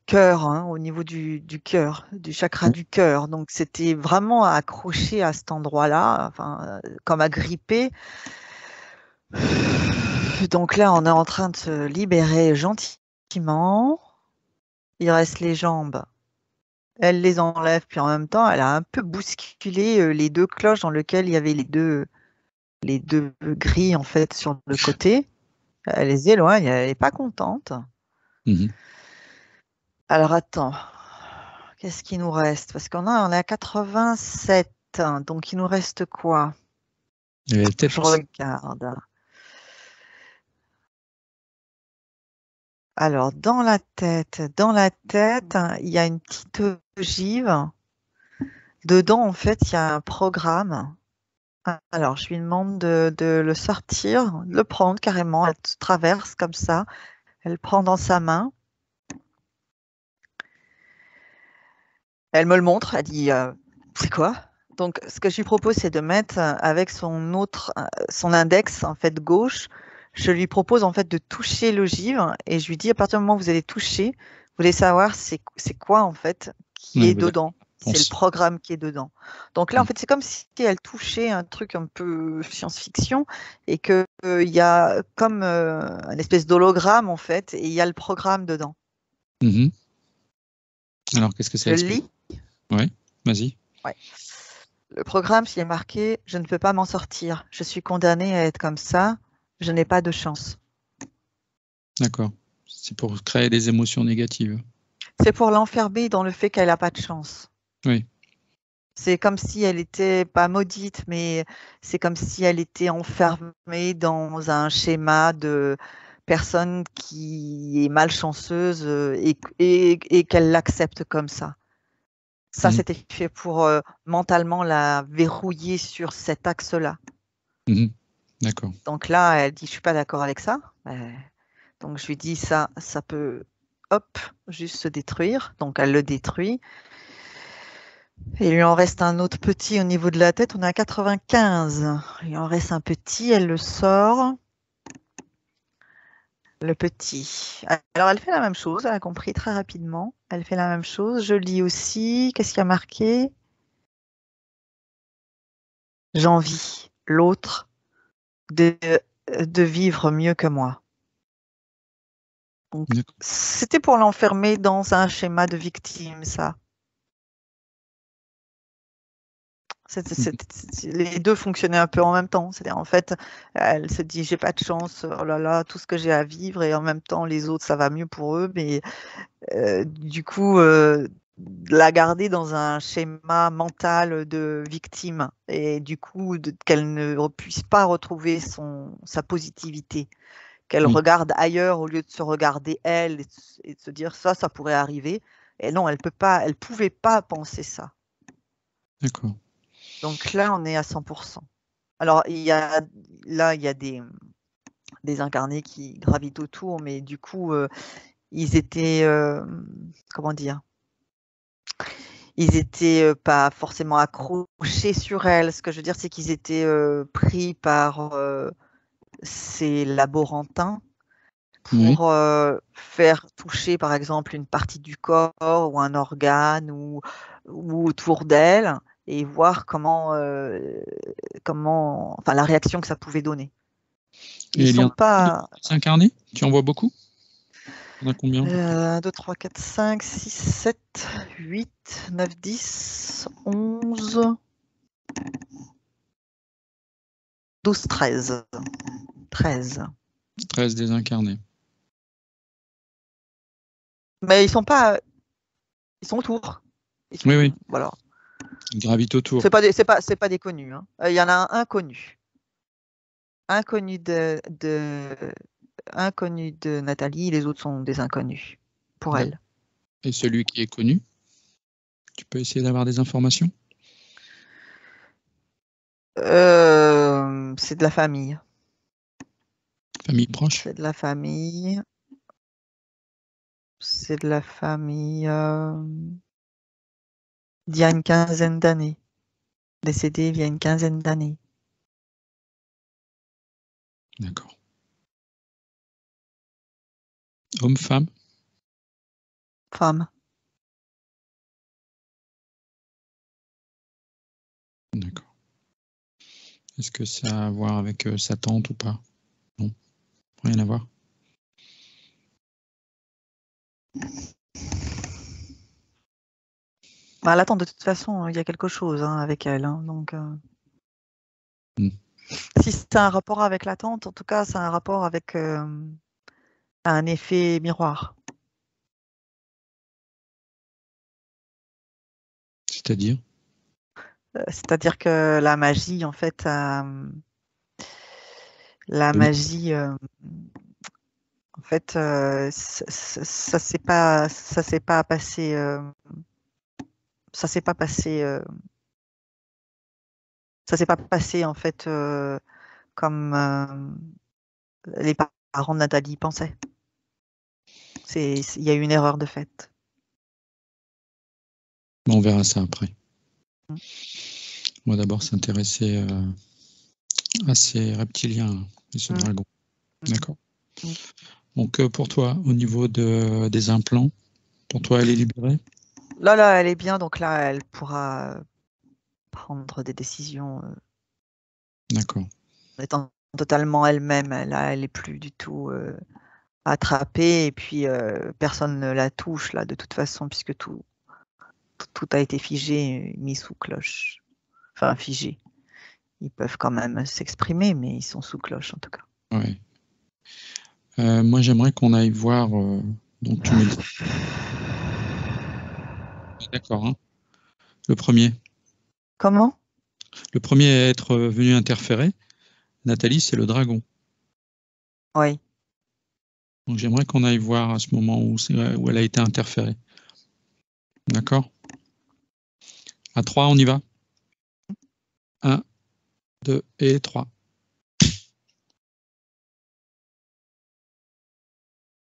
cœur, au niveau du cœur, du chakra du cœur. Donc, c'était vraiment accroché à cet endroit-là, enfin, comme agrippé. Donc là, on est en train de se libérer gentiment. Il reste les jambes. Elle les enlève, puis en même temps, elle a un peu bousculé les deux cloches dans lesquelles il y avait les deux grilles en fait sur le côté. Elle les éloigne, elle n'est pas contente. Alors attends, qu'est-ce qu'il nous reste? Parce on est à 87, donc il nous reste quoi? Je regarde. Alors dans la tête, il y a une petite ogive. Dedans, en fait, il y a un programme. Alors, je lui demande de le sortir, de le prendre carrément. Elle traverse comme ça. Elle prend dans sa main. Elle me le montre. Elle dit, c'est quoi? Donc, ce que je lui propose, c'est de mettre avec son index, en fait, gauche. Je lui propose, en fait, de toucher l'ogive. Et je lui dis, à partir du moment où vous allez toucher, vous voulez savoir c'est quoi, en fait, qui est dedans. C'est le programme qui est dedans. Donc là, en fait, c'est comme si elle touchait un truc un peu science-fiction et qu'il y a comme une espèce d'hologramme, en fait, et il y a le programme dedans. Alors, qu'est-ce que c'est? Je lis. Oui, vas-y. Ouais. Le programme, s'il est marqué « Je ne peux pas m'en sortir. Je suis condamnée à être comme ça. Je n'ai pas de chance. » D'accord. C'est pour créer des émotions négatives. C'est pour l'enfermer dans le fait qu'elle n'a pas de chance. Oui. C'est comme si elle n'était pas maudite, mais c'est comme si elle était enfermée dans un schéma de personne qui est malchanceuse et qu'elle l'accepte comme ça. Ça, c'était fait pour mentalement la verrouiller sur cet axe-là. D'accord. Donc là, elle dit, je ne suis pas d'accord avec ça. Donc je lui dis, ça peut, hop, juste se détruire. Donc elle le détruit. Et il lui en reste un autre petit au niveau de la tête. On est à 95. Il en reste un petit, elle le sort. Le petit. Alors elle fait la même chose, elle a compris très rapidement. Elle fait la même chose. Je lis aussi. Qu'est-ce qu'il y a marqué? J'en vis. l'autre de vivre mieux que moi. Donc, c'était pour l'enfermer dans un schéma de victime, ça. Les deux fonctionnaient un peu en même temps. C'est-à-dire, en fait, elle se dit, j'ai pas de chance, oh là là, tout ce que j'ai à vivre, et en même temps, les autres, ça va mieux pour eux, mais du coup, la garder dans un schéma mental de victime, et du coup, qu'elle ne puisse pas retrouver sa positivité, qu'elle regarde ailleurs au lieu de se regarder elle, et de se dire, ça pourrait arriver. Et non, elle pouvait pas penser ça. D'accord. Donc là, on est à 100%. Alors, il y a des incarnés qui gravitent autour, mais du coup, ils étaient, comment dire, ils étaient pas forcément accrochés sur elle. Ce que je veux dire, c'est qu'ils étaient pris par ces laborantins pour faire toucher, par exemple, une partie du corps ou un organe ou autour d'elle, et voir enfin, la réaction que ça pouvait donner. Ils sont pas incarnés. Tu en vois beaucoup? On a combien? 1, 2, 3, 4, 5, 6, 7, 8, 9, 10, 11, 12, 13. 13. 13 désincarnés. Mais ils sont pas. Ils sont autour. Oui. Voilà. Ils gravitent autour. C'est pas des connus. Hein. Il y en a un inconnu. Inconnu de Nathalie, les autres sont des inconnus pour elle. Et celui qui est connu, tu peux essayer d'avoir des informations? C'est de la famille. Famille proche? C'est de la famille. C'est de la famille d'il y a une quinzaine d'années. Décédé il y a une quinzaine d'années. D'accord. Homme, femme? Femme. D'accord. Est-ce que ça a à voir avec sa tante ou pas? Non, rien à voir. Bah, la tante, de toute façon, il y a quelque chose avec elle. Hein, donc, si c'est un rapport avec la tante, en tout cas, c'est un rapport avec un effet miroir. C'est-à-dire? C'est-à-dire que la magie, en fait, la magie, en fait, ça s'est pas passé, ça s'est pas passé en fait comme les parents de Nathalie pensaient. Il y a eu une erreur de fait. On verra ça après. On va d'abord s'intéresser à ces reptiliens et ce dragon. D'accord. Donc pour toi, au niveau des implants, pour toi, elle est libérée? Là, elle est bien, donc là, elle pourra prendre des décisions. D'accord. En étant totalement elle-même. Là, elle est plus du tout attrapée, et puis personne ne la touche là, de toute façon, puisque tout a été figé, mis sous cloche. Enfin, figé. Ils peuvent quand même s'exprimer, mais ils sont sous cloche en tout cas. Ouais. Moi, j'aimerais qu'on aille voir. Donc, tu me dis. D'accord. Hein. Le premier. Comment? Le premier à être venu interférer, Nathalie, c'est le dragon. Oui. Donc, j'aimerais qu'on aille voir à ce moment où elle a été interférée. D'accord? À 3, on y va? 1, 2 et 3.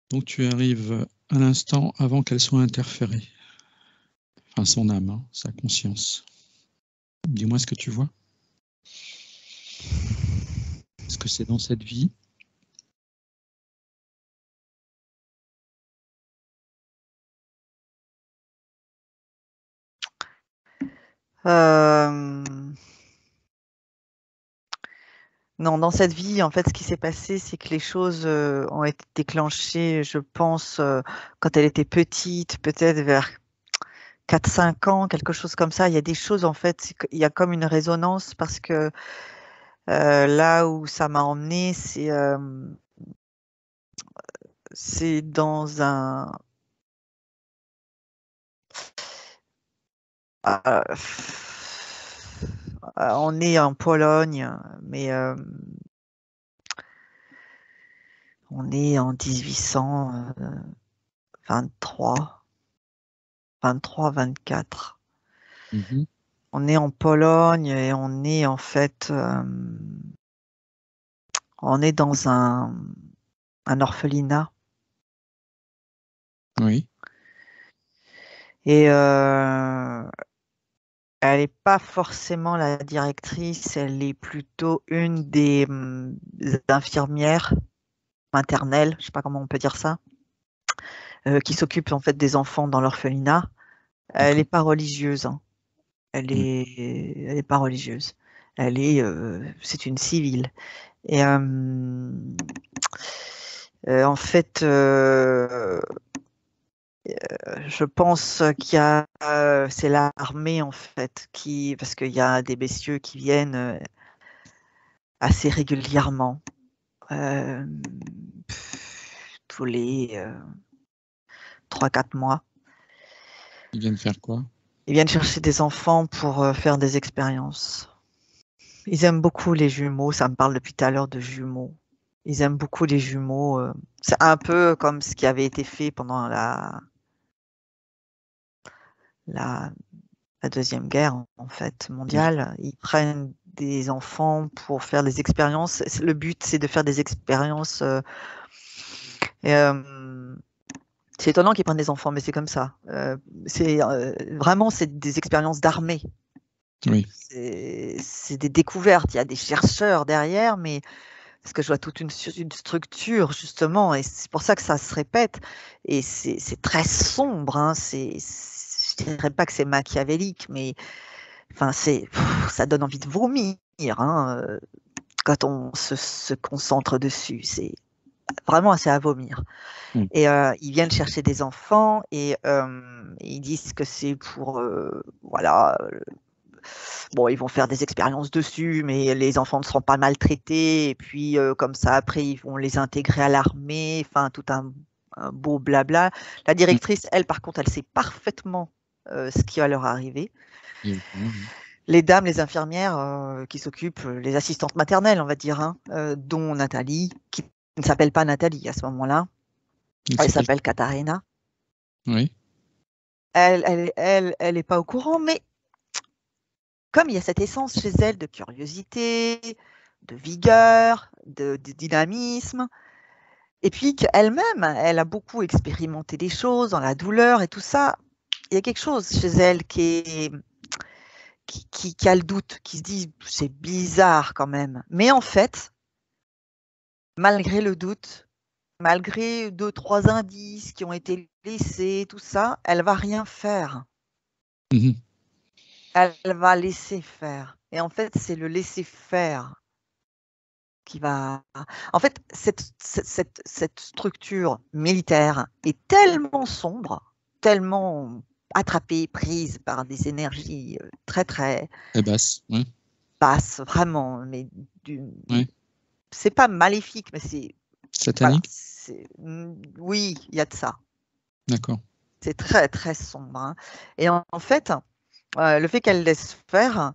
Donc, tu arrives à l'instant avant qu'elle soit interférée. Enfin, son âme, hein, sa conscience. Dis-moi ce que tu vois. Est-ce que c'est dans cette vie? Non, dans cette vie, en fait, ce qui s'est passé, c'est que les choses ont été déclenchées, je pense, quand elle était petite, peut-être vers 4-5 ans, quelque chose comme ça. Il y a des choses, en fait, il y a comme une résonance parce que là où ça m'a emmenée, c'est dans un... on est en Pologne, mais on est en 1823, 23-24. Mhm. On est en Pologne et on est en fait, on est dans un orphelinat. Oui. Et elle n'est pas forcément la directrice, elle est plutôt une des infirmières maternelles, je ne sais pas comment on peut dire ça, qui s'occupe en fait des enfants dans l'orphelinat. Elle n'est pas religieuse, hein. Elle est pas religieuse. C'est une civile. Et en fait, je pense c'est l'armée en fait parce qu'il y a des messieurs qui viennent assez régulièrement, tous les 3-4 mois. Ils viennent faire quoi? Ils viennent chercher des enfants pour faire des expériences. Ils aiment beaucoup les jumeaux. Ça me parle depuis tout à l'heure de jumeaux. Ils aiment beaucoup les jumeaux. C'est un peu comme ce qui avait été fait pendant la Deuxième Guerre en fait mondiale. Ils prennent des enfants pour faire des expériences. Le but, c'est de faire des expériences. C'est étonnant qu'ils prennent des enfants, mais c'est comme ça. Vraiment, c'est des expériences d'armée. Oui. C'est des découvertes. Il y a des chercheurs derrière, mais parce que je vois toute une structure justement, et c'est pour ça que ça se répète. Et c'est très sombre. Hein. Je dirais pas que c'est machiavélique, mais enfin, ça donne envie de vomir hein, quand on se concentre dessus. C'est vraiment assez à vomir. Et ils viennent chercher des enfants et ils disent que c'est pour, voilà, bon, ils vont faire des expériences dessus, mais les enfants ne seront pas maltraités. Et puis, comme ça, après, ils vont les intégrer à l'armée. Enfin, tout un beau blabla. La directrice, elle, par contre, elle sait parfaitement ce qui va leur arriver. Les dames, les infirmières qui s'occupent, les assistantes maternelles, on va dire, hein, dont Nathalie, qui ne s'appelle pas Nathalie à ce moment-là. Elle s'appelle Katharina. Oui. Elle est pas au courant, mais comme il y a cette essence chez elle de curiosité, de vigueur, de dynamisme, et puis qu'elle-même, elle a beaucoup expérimenté des choses dans la douleur et tout ça, il y a quelque chose chez elle qui a le doute, qui se dit c'est bizarre quand même. Mais en fait, malgré le doute, malgré 2-3 indices qui ont été laissés, tout ça, elle va rien faire. Mmh. Elle va laisser faire. Et en fait, c'est le laisser faire qui va. En fait, cette structure militaire est tellement sombre, tellement attrapée, prise par des énergies très, très basse, ouais. basses, vraiment. Mais Ouais. c'est pas maléfique, mais c'est. Satanique? Voilà, oui, il y a de ça. D'accord. C'est très, très sombre. Hein. Et en fait, le fait qu'elle laisse faire,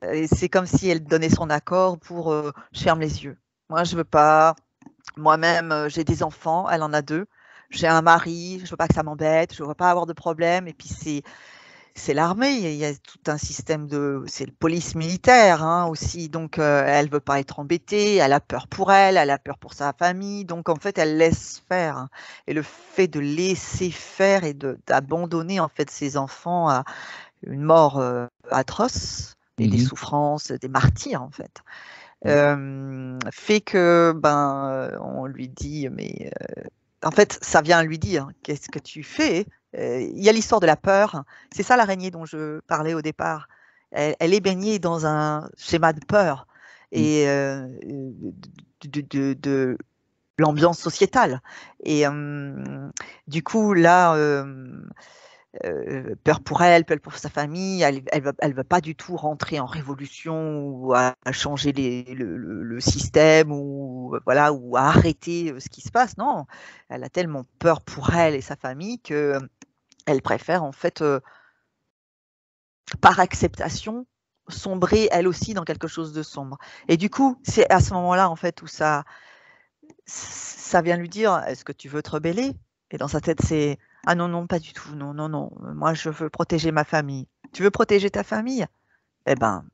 c'est comme si elle donnait son accord pour je ferme les yeux. Moi, je veux pas. Moi-même, j'ai des enfants, elle en a 2. J'ai un mari, je veux pas que ça m'embête, je veux pas avoir de problème. Et puis c'est l'armée, il y a tout un système c'est le police militaire hein, aussi. Donc elle veut pas être embêtée, elle a peur pour elle a peur pour sa famille. Donc en fait, elle laisse faire. Hein. Et le fait de laisser faire et d'abandonner en fait ses enfants à une mort atroce et des souffrances, des martyrs en fait, fait que on lui dit mais en fait ça vient lui dire qu'est-ce que tu fais? Il y a l'histoire de la peur, c'est ça l'araignée dont je parlais au départ. Elle est baignée dans un schéma de peur et de l'ambiance sociétale. Et du coup, là, peur pour elle, peur pour sa famille, elle veut pas du tout rentrer en révolution ou à changer le système ou voilà, ou à arrêter ce qui se passe. Non, elle a tellement peur pour elle et sa famille que elle préfère en fait, par acceptation, sombrer elle aussi dans quelque chose de sombre. Et du coup, c'est à ce moment-là en fait où ça vient lui dire: est-ce que tu veux te rebeller? Et dans sa tête, c'est: ah non, non, pas du tout, non, non, non, moi je veux protéger ma famille. Tu veux protéger ta famille? Eh ben,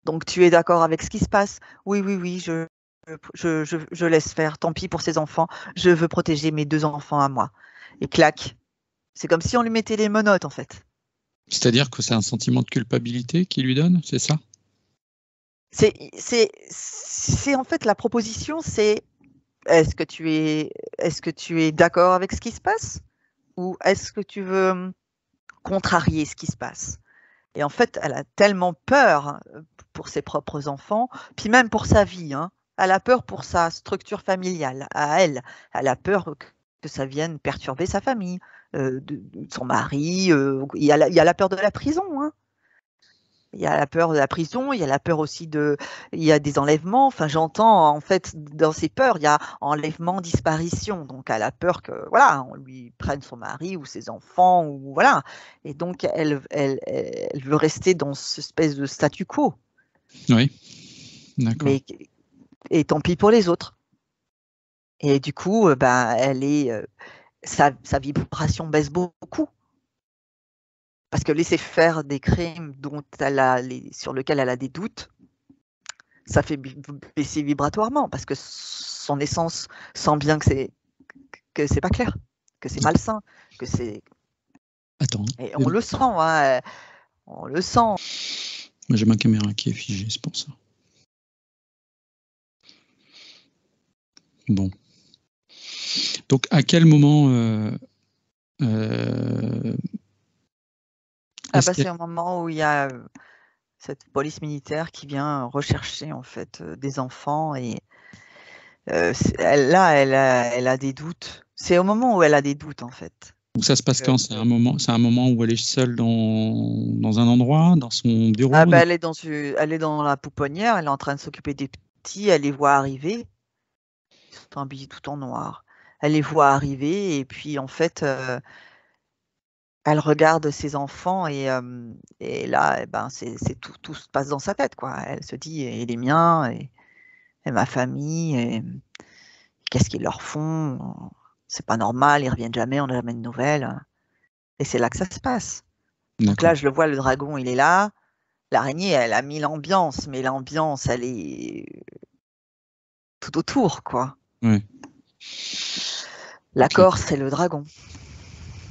donc tu es d'accord avec ce qui se passe? Oui, oui, oui, je laisse faire, tant pis pour ses enfants, je veux protéger mes 2 enfants à moi. Et clac, c'est comme si on lui mettait les menottes en fait. C'est-à-dire que c'est un sentiment de culpabilité qu'il lui donne, c'est ça? C'est en fait la proposition, c'est: est-ce que tu es d'accord avec ce qui se passe? Ou est-ce que tu veux contrarier ce qui se passe? Et en fait, elle a tellement peur pour ses propres enfants, puis même pour sa vie, hein. Elle a peur pour sa structure familiale à elle. Elle a peur que ça vienne perturber sa famille, de son mari. Il y a la peur de la prison, hein. Il y a la peur de la prison, il y a la peur aussi il y a des enlèvements. Enfin, j'entends en fait dans ces peurs, il y a enlèvement, disparition. Donc, elle a peur que voilà, on lui prenne son mari ou ses enfants ou voilà. Et donc, elle veut rester dans cette espèce de statu quo. Oui, d'accord. Mais et tant pis pour les autres. Et du coup, elle est sa vibration baisse beaucoup. Parce que laisser faire des crimes sur lesquels elle a des doutes, ça fait baisser vibratoirement, parce que son essence sent bien que c'est pas clair, que c'est malsain, que c'est... Attends. Et on le sent, hein, on le sent. Moi, j'ai ma caméra qui est figée, c'est pour ça. Bon. Donc, à quel moment... c'est un moment où il y a cette police militaire qui vient rechercher en fait des enfants et elle a des doutes. C'est au moment où elle a des doutes en fait. Donc ça se passe quand? C'est un moment où elle est seule dans un endroit, dans son bureau? Elle est dans la pouponnière, elle est en train de s'occuper des petits, elle les voit arriver. Ils sont habillés tout en noir. Elle les voit arriver et puis en fait, elle regarde ses enfants et là, c'est tout se passe dans sa tête, quoi. Elle se dit: et les miens et ma famille, et qu'est-ce qu'ils leur font? C'est pas normal, ils reviennent jamais, on n'a jamais de nouvelles. Et c'est là que ça se passe. Donc là, je le vois, le dragon, il est là. L'araignée, elle a mis l'ambiance, mais l'ambiance, elle est tout autour, quoi. Oui. L'accord, c'est le dragon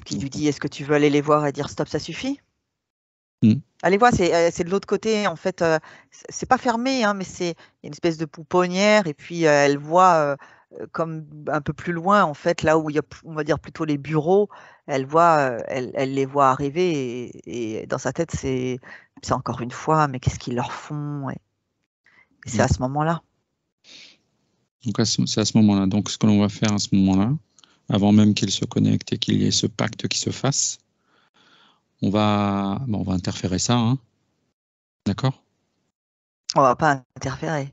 qui lui dit: est-ce que tu veux aller les voir et dire stop, ça suffit? Allez voir, c'est de l'autre côté, en fait, c'est pas fermé, hein, mais c'est une espèce de pouponnière, et puis elle voit comme un peu plus loin, en fait, là où il y a, on va dire plutôt les bureaux, elle les voit arriver, et dans sa tête, c'est encore une fois, mais qu'est-ce qu'ils leur font? Et c'est à ce moment-là. Donc c'est à ce moment-là. Donc ce que l'on va faire à ce moment-là, avant même qu'il se connecte et qu'il y ait ce pacte qui se fasse, on va interférer ça, hein. D'accord? On va pas interférer.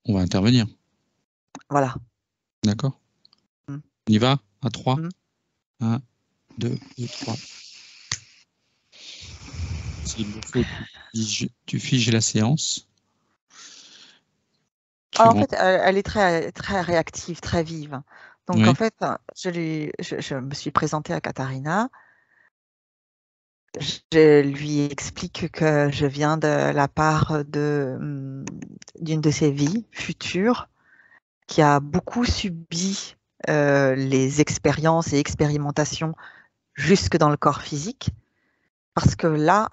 On va intervenir. Voilà. D'accord? On y va? À 3. 1, 2 et 3. S'il le faut, tu figes la séance. En fait, elle est très, très réactive, très vive. Donc, oui. En fait, je me suis présentée à Katharina. Je lui explique que je viens de la part d'une de ses vies futures qui a beaucoup subi les expériences et expérimentations jusque dans le corps physique, parce que là,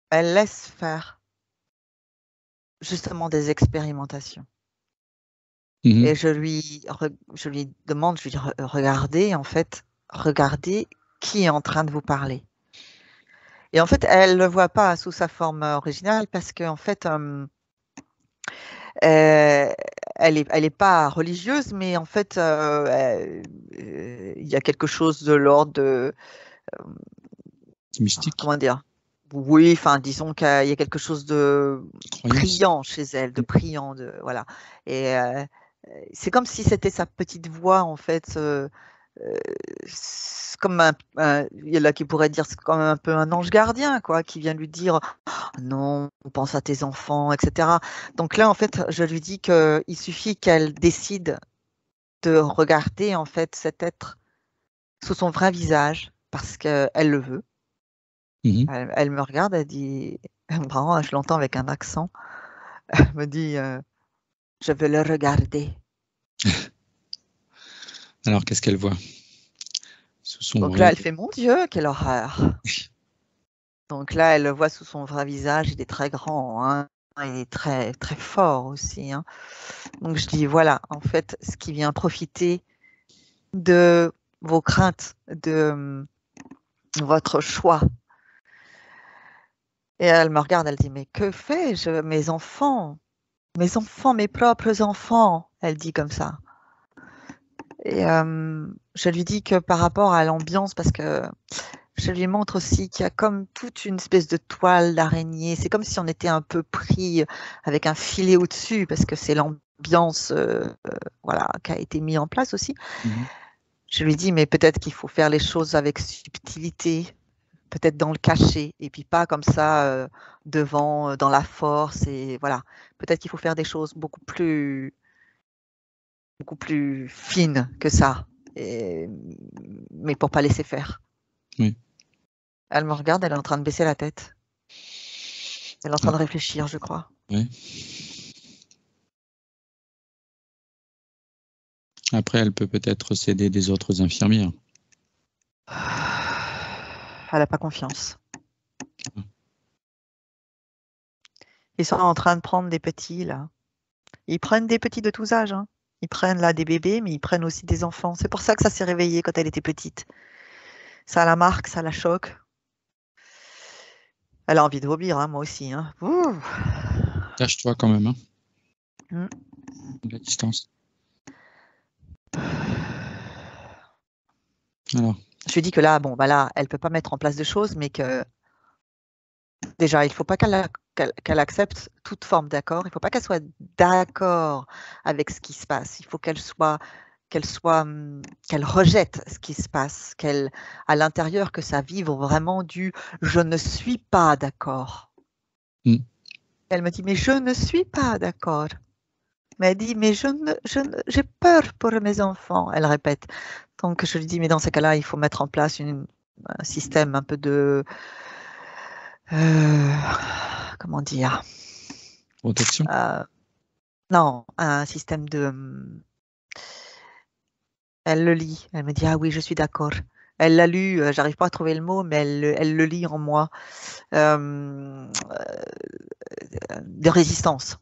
elle laisse faire justement des expérimentations. Et je lui demande, je lui dis: regardez qui est en train de vous parler. Et en fait, elle ne le voit pas sous sa forme originale, parce qu'en fait, Elle est pas religieuse, mais en fait, il y a quelque chose de l'ordre de, Mystique. comment dire? Oui, enfin, disons qu'il y a quelque chose de Croyance. priant chez elle, de priant, voilà. Et c'est comme si c'était sa petite voix, en fait. C'est comme il y en a qui pourraient dire c'est comme un peu un ange gardien, quoi, qui vient lui dire non, pense à tes enfants, etc. Donc là, en fait, je lui dis qu'il suffit qu'elle décide de regarder en fait cet être sous son vrai visage parce qu'elle le veut. Elle me regarde, elle dit, vraiment, je l'entends avec un accent, elle me dit, je veux le regarder. Alors, qu'est-ce qu'elle voit sous son Donc là, elle fait, mon Dieu, quelle horreur. Donc là, elle le voit sous son vrai visage, il est très grand, hein, il est très, très fort aussi. Hein. Donc je dis, voilà, en fait, ce qui vient profiter de vos craintes, de votre choix. Et elle me regarde, elle dit, mais que fais-je, mes enfants, mes propres enfants, elle dit comme ça. Et je lui dis que par rapport à l'ambiance, parce que je lui montre aussi qu'il y a comme toute une espèce de toile d'araignée. C'est comme si on était un peu pris avec un filet au-dessus, parce que c'est l'ambiance voilà, qui a été mise en place aussi. Je lui dis, mais peut-être qu'il faut faire les choses avec subtilité, peut-être dans le cachet, et puis pas comme ça devant, dans la force. Et voilà, peut-être qu'il faut faire des choses beaucoup plus fines que ça, mais pour pas laisser faire. Oui. Elle me regarde, elle est en train de baisser la tête. Elle est en train de réfléchir, je crois. Oui. Après, elle peut peut-être s'aider des autres infirmières. Elle n'a pas confiance. Ils sont en train de prendre des petits, là. Ils prennent des petits de tous âges. Hein. Ils prennent là des bébés, mais ils prennent aussi des enfants. C'est pour ça que ça s'est réveillé quand elle était petite. Ça la marque, ça la choque. Elle a envie de vomir, hein, moi aussi. Hein. Cache-toi quand même. Hein. La distance. Alors. Je lui dis que là, bon, bah là, elle peut pas mettre en place de choses, mais que déjà, il faut pas qu'elle accepte toute forme d'accord. Il faut pas qu'elle soit d'accord avec ce qui se passe. Il faut qu'elle rejette ce qui se passe, qu'elle, à l'intérieur, que ça vive vraiment du je ne suis pas d'accord. Elle me dit, mais je ne suis pas d'accord. Mais elle dit, mais j'ai peur pour mes enfants, elle répète. Donc je lui dis, mais dans ces cas-là, il faut mettre en place un système un peu de comment dire, protection. Non, un système de. Elle le lit. Elle me dit ah oui, je suis d'accord. Elle l'a lu. J'arrive pas à trouver le mot, mais elle le lit en moi. De résistance.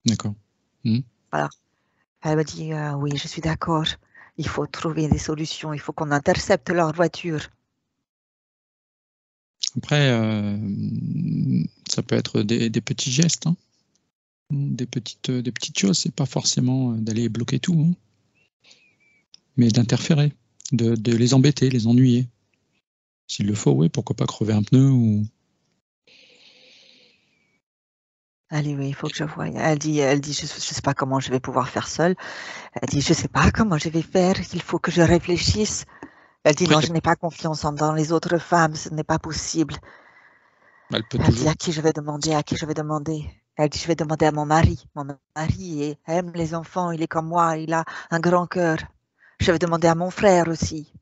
D'accord. Voilà. Elle me dit oui, je suis d'accord. Il faut trouver des solutions. Il faut qu'on intercepte leur voiture. Après, ça peut être des petits gestes, hein. Des petites choses. C'est pas forcément d'aller bloquer tout, hein. Mais d'interférer, de les embêter, les ennuyer. S'il le faut, oui, pourquoi pas crever un pneu ou. Allez, oui, il faut que je voie. Elle dit, je sais pas comment je vais pouvoir faire seule. Elle dit, je sais pas comment je vais faire. Il faut que je réfléchisse. Elle dit, non, je n'ai pas confiance dans les autres femmes. Ce n'est pas possible. Elle dit, à qui je vais demander, Elle dit, je vais demander à mon mari. Mon mari aime les enfants. Il est comme moi. Il a un grand cœur. Je vais demander à mon frère aussi.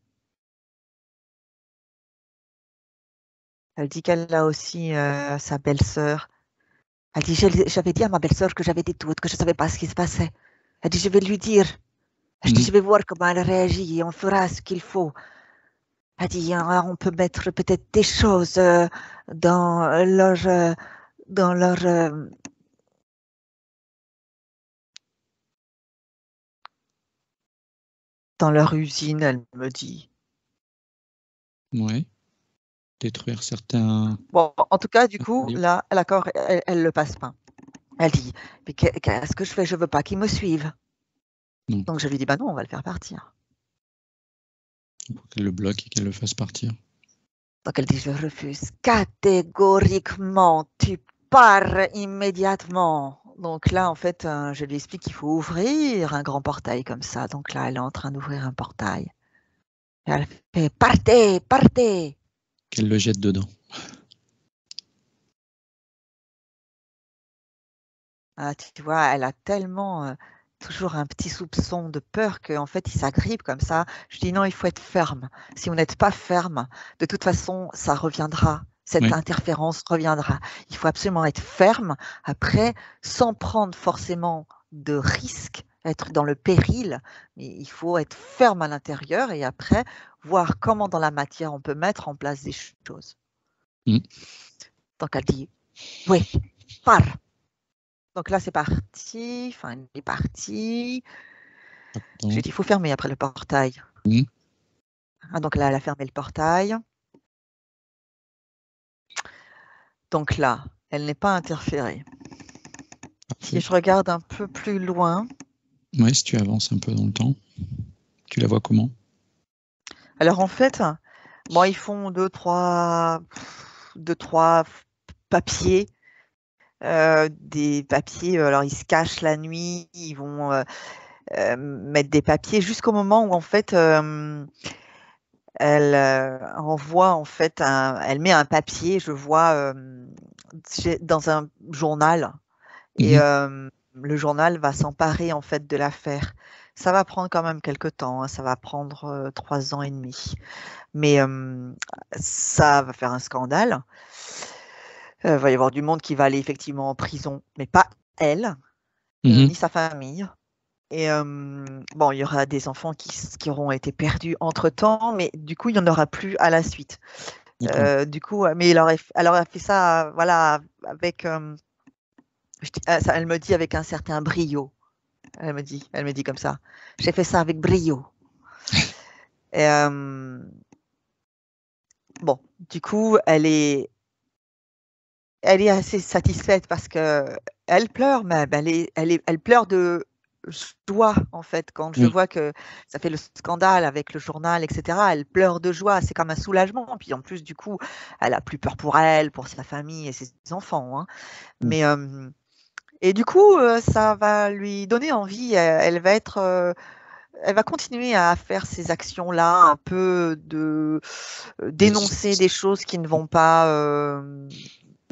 Elle dit qu'elle a aussi sa belle-sœur. Elle dit, j'avais dit à ma belle-sœur que j'avais des doutes, que je ne savais pas ce qui se passait. Elle dit, je vais lui dire. Elle dit, je vais voir comment elle réagit et on fera ce qu'il faut. Elle dit, on peut mettre peut-être des choses dans leur usine, elle me dit. Oui. Détruire certains. Bon, en tout cas, du coup, là, l'accord, elle le passe pas. Elle dit, mais qu'est-ce que je fais? Je veux pas qu'ils me suivent. Non. Donc je lui dis, bah non, on va le faire partir. Pour qu'elle le bloque et qu'elle le fasse partir. Donc elle dit, je refuse catégoriquement, tu pars immédiatement. Donc là, en fait, je lui explique qu'il faut ouvrir un grand portail comme ça. Donc là, elle est en train d'ouvrir un portail. Et elle fait, partez, partez. Qu'elle le jette dedans. Ah, tu vois, elle a tellement toujours un petit soupçon de peur qu'en fait, il s'agrippe comme ça. Je dis non, il faut être ferme. Si vous n'êtes pas ferme, de toute façon, ça reviendra. Cette interférence reviendra. Il faut absolument être ferme. Après, sans prendre forcément de risque, être dans le péril, mais il faut être ferme à l'intérieur et après, voir comment dans la matière on peut mettre en place des choses. Donc, elle dit, oui, pars. Donc là, c'est parti. Enfin, il est parti. J'ai dit, il faut fermer après le portail. Ah, donc là, elle a fermé le portail. Donc là, elle n'est pas interférée. Si je regarde un peu plus loin. Oui, si tu avances un peu dans le temps. Tu la vois comment? Alors en fait, bon, ils font deux, trois papiers. Des papiers, alors ils se cachent la nuit, ils vont mettre des papiers jusqu'au moment où en fait elle envoie en fait elle met un papier, je vois dans un journal et le journal va s'emparer en fait de l'affaire. Ça va prendre quand même quelques temps, hein, ça va prendre 3 ans et demi, mais ça va faire un scandale. Il va y avoir du monde qui va aller effectivement en prison, mais pas elle, ni sa famille. Et bon, il y aura des enfants qui auront été perdus entre-temps, mais du coup, il n'y en aura plus à la suite. Du coup, mais elle aurait fait ça, voilà, avec, elle me dit avec un certain brio. Elle me dit comme ça. J'ai fait ça avec brio. Et, bon, du coup, elle est assez satisfaite parce que elle pleure même. Elle pleure de joie en fait quand je vois que ça fait le scandale avec le journal, etc. Elle pleure de joie. C'est comme un soulagement. Puis en plus, du coup, elle a plus peur pour elle, pour sa famille et ses enfants. Hein. Mais et du coup, ça va lui donner envie. Elle va continuer à faire ces actions-là, un peu de dénoncer des choses qui ne vont pas,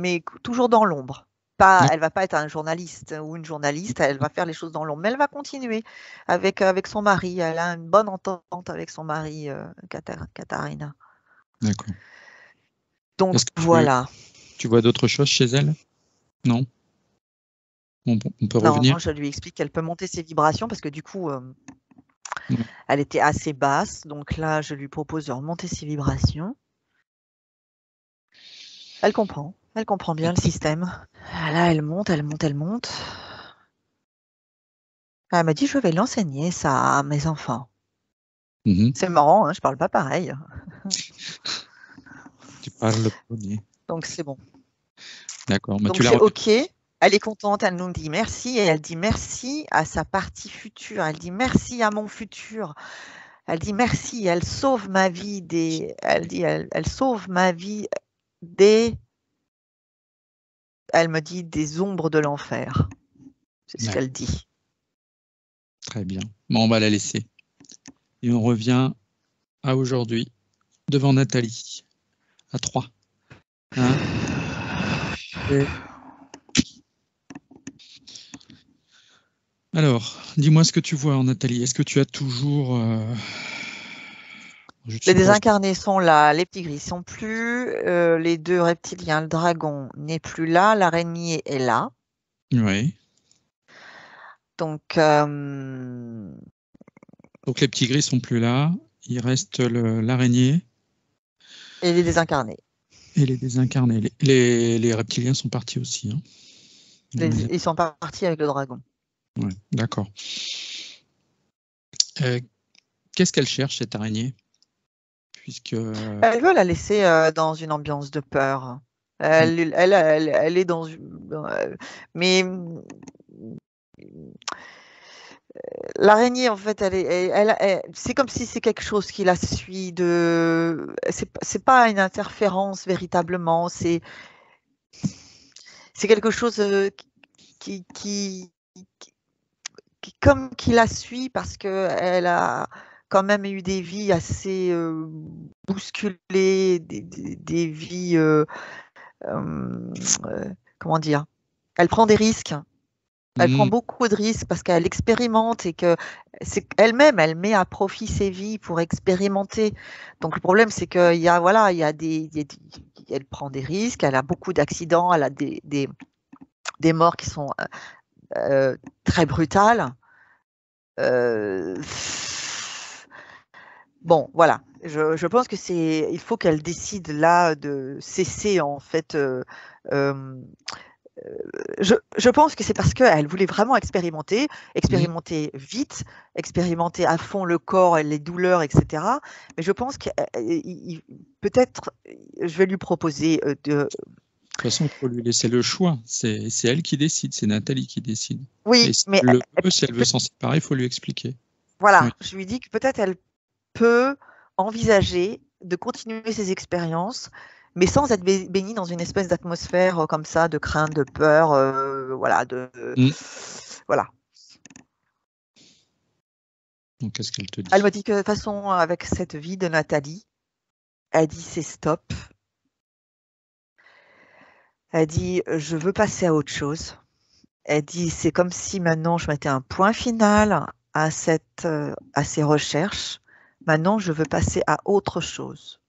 mais toujours dans l'ombre. Elle va pas être un journaliste ou une journaliste, elle va faire les choses dans l'ombre, mais elle va continuer avec son mari. Elle a une bonne entente avec son mari, Katharina. D'accord. Donc voilà. Tu vois d'autres choses chez elle? Non? On peut revenir? Non, je lui explique qu'elle peut monter ses vibrations parce que du coup, elle était assez basse. Donc là, je lui propose de remonter ses vibrations. Elle comprend bien le système. Là, elle monte. Elle m'a dit, je vais l'enseigner ça à mes enfants. C'est marrant, hein, je parle pas pareil. Tu parles le premier. Donc c'est bon. D'accord. Donc c'est OK. Elle est contente, elle nous dit merci et elle dit merci à sa partie future. Elle dit merci à mon futur. Elle dit merci. Elle sauve ma vie elle sauve ma vie elle me dit des ombres de l'enfer. C'est ce qu'elle dit. Très bien. Bon, on va la laisser. Et on revient à aujourd'hui, devant Nathalie, à 3. Hein? Alors, dis-moi ce que tu vois, Nathalie. Est-ce que tu as toujours... Les désincarnés sont là, les petits gris sont plus, les 2 reptiliens, le dragon n'est plus là, l'araignée est là. Oui. Donc les petits gris sont plus là. Il reste l'araignée. Et les désincarnés. Et les désincarnés. Les reptiliens sont partis aussi. Hein. Ils sont partis avec le dragon. Ouais, d'accord. Qu'est-ce qu'elle cherche, cette araignée? Elle veut la laisser dans une ambiance de peur. Elle est dans... Mais l'araignée, en fait, c'est comme si c'est quelque chose qui la suit de... C'est pas une interférence véritablement, c'est quelque chose qui comme qui la suit parce qu'elle a quand même eu des vies assez bousculées, des vies, comment dire, elle prend des risques. Elle prend beaucoup de risques parce qu'elle expérimente et que elle-même, elle met à profit ses vies pour expérimenter. Donc le problème, c'est qu'il y a, voilà, elle prend des risques, elle a beaucoup d'accidents, elle a des morts qui sont très brutales. Bon, voilà. Je pense que il faut qu'elle décide là de cesser en fait. Je pense que c'est parce qu'elle voulait vraiment expérimenter vite, expérimenter à fond le corps, les douleurs, etc. Mais je pense que peut-être, je vais lui proposer de... De toute façon, il faut lui laisser le choix. C'est elle qui décide, c'est Nathalie qui décide. Oui, et si elle veut s'en séparer, il faut lui expliquer. Voilà, oui. Je lui dis que peut-être elle peut envisager de continuer ses expériences, mais sans être bénie dans une espèce d'atmosphère comme ça, de crainte, de peur, voilà, voilà. Donc, qu'est-ce qu'elle te dit? Elle me dit que de toute façon, avec cette vie de Nathalie, elle dit c'est stop. Elle dit je veux passer à autre chose. Elle dit c'est comme si maintenant je mettais un point final à ces recherches. Maintenant, je veux passer à autre chose.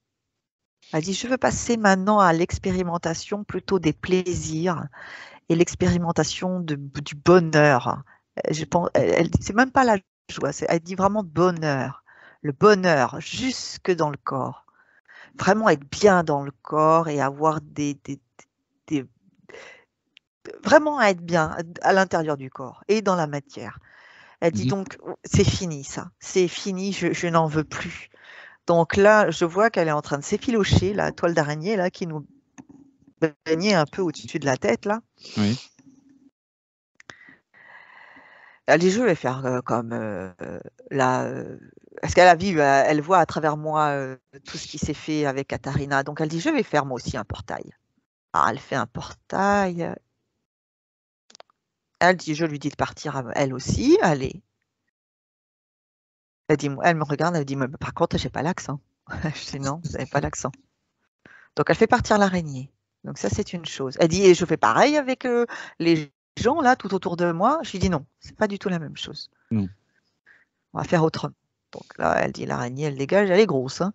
Elle dit, je veux passer maintenant à l'expérimentation plutôt des plaisirs et l'expérimentation du bonheur. C'est même pas la joie, elle dit vraiment bonheur. Le bonheur jusque dans le corps. Vraiment être bien dans le corps et avoir vraiment être bien à l'intérieur du corps et dans la matière. Elle dit donc, c'est fini ça, c'est fini, je n'en veux plus. Donc là, je vois qu'elle est en train de s'effilocher, la toile d'araignée là, qui nous baignait un peu au-dessus de la tête là. Oui. Elle dit, je vais faire comme là, parce qu'elle a vu, elle voit à travers moi tout ce qui s'est fait avec Katharina. Donc elle dit, je vais faire moi aussi un portail. Alors elle fait un portail. Je lui dis de partir elle aussi. Allez. Elle me regarde, elle dit, mais par contre, j'ai pas l'accent. Je dis non, vous n'avez pas l'accent. Donc elle fait partir l'araignée. Donc ça, c'est une chose. Elle dit, et je fais pareil avec les gens là tout autour de moi. Je lui dis non, c'est pas du tout la même chose. Non. On va faire autrement. Donc là, elle dit l'araignée, elle dégage, elle est grosse. Hein.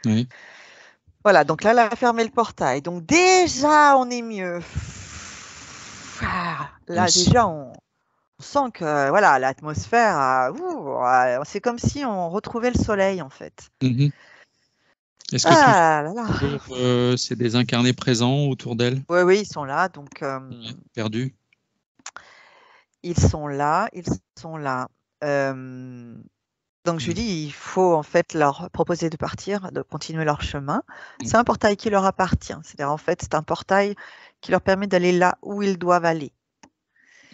Oui. Voilà, donc là, elle a fermé le portail. Donc déjà, on est mieux. Là, déjà, on sent que voilà, l'atmosphère, c'est comme si on retrouvait le soleil en fait. Est-ce que c'est des incarnés présents autour d'elle? Oui, ils sont là. Donc perdus. Ils sont là. Donc je lui dis, il faut en fait leur proposer de partir, de continuer leur chemin. C'est un portail qui leur appartient. C'est-à-dire en fait, c'est un portail qui leur permet d'aller là où ils doivent aller.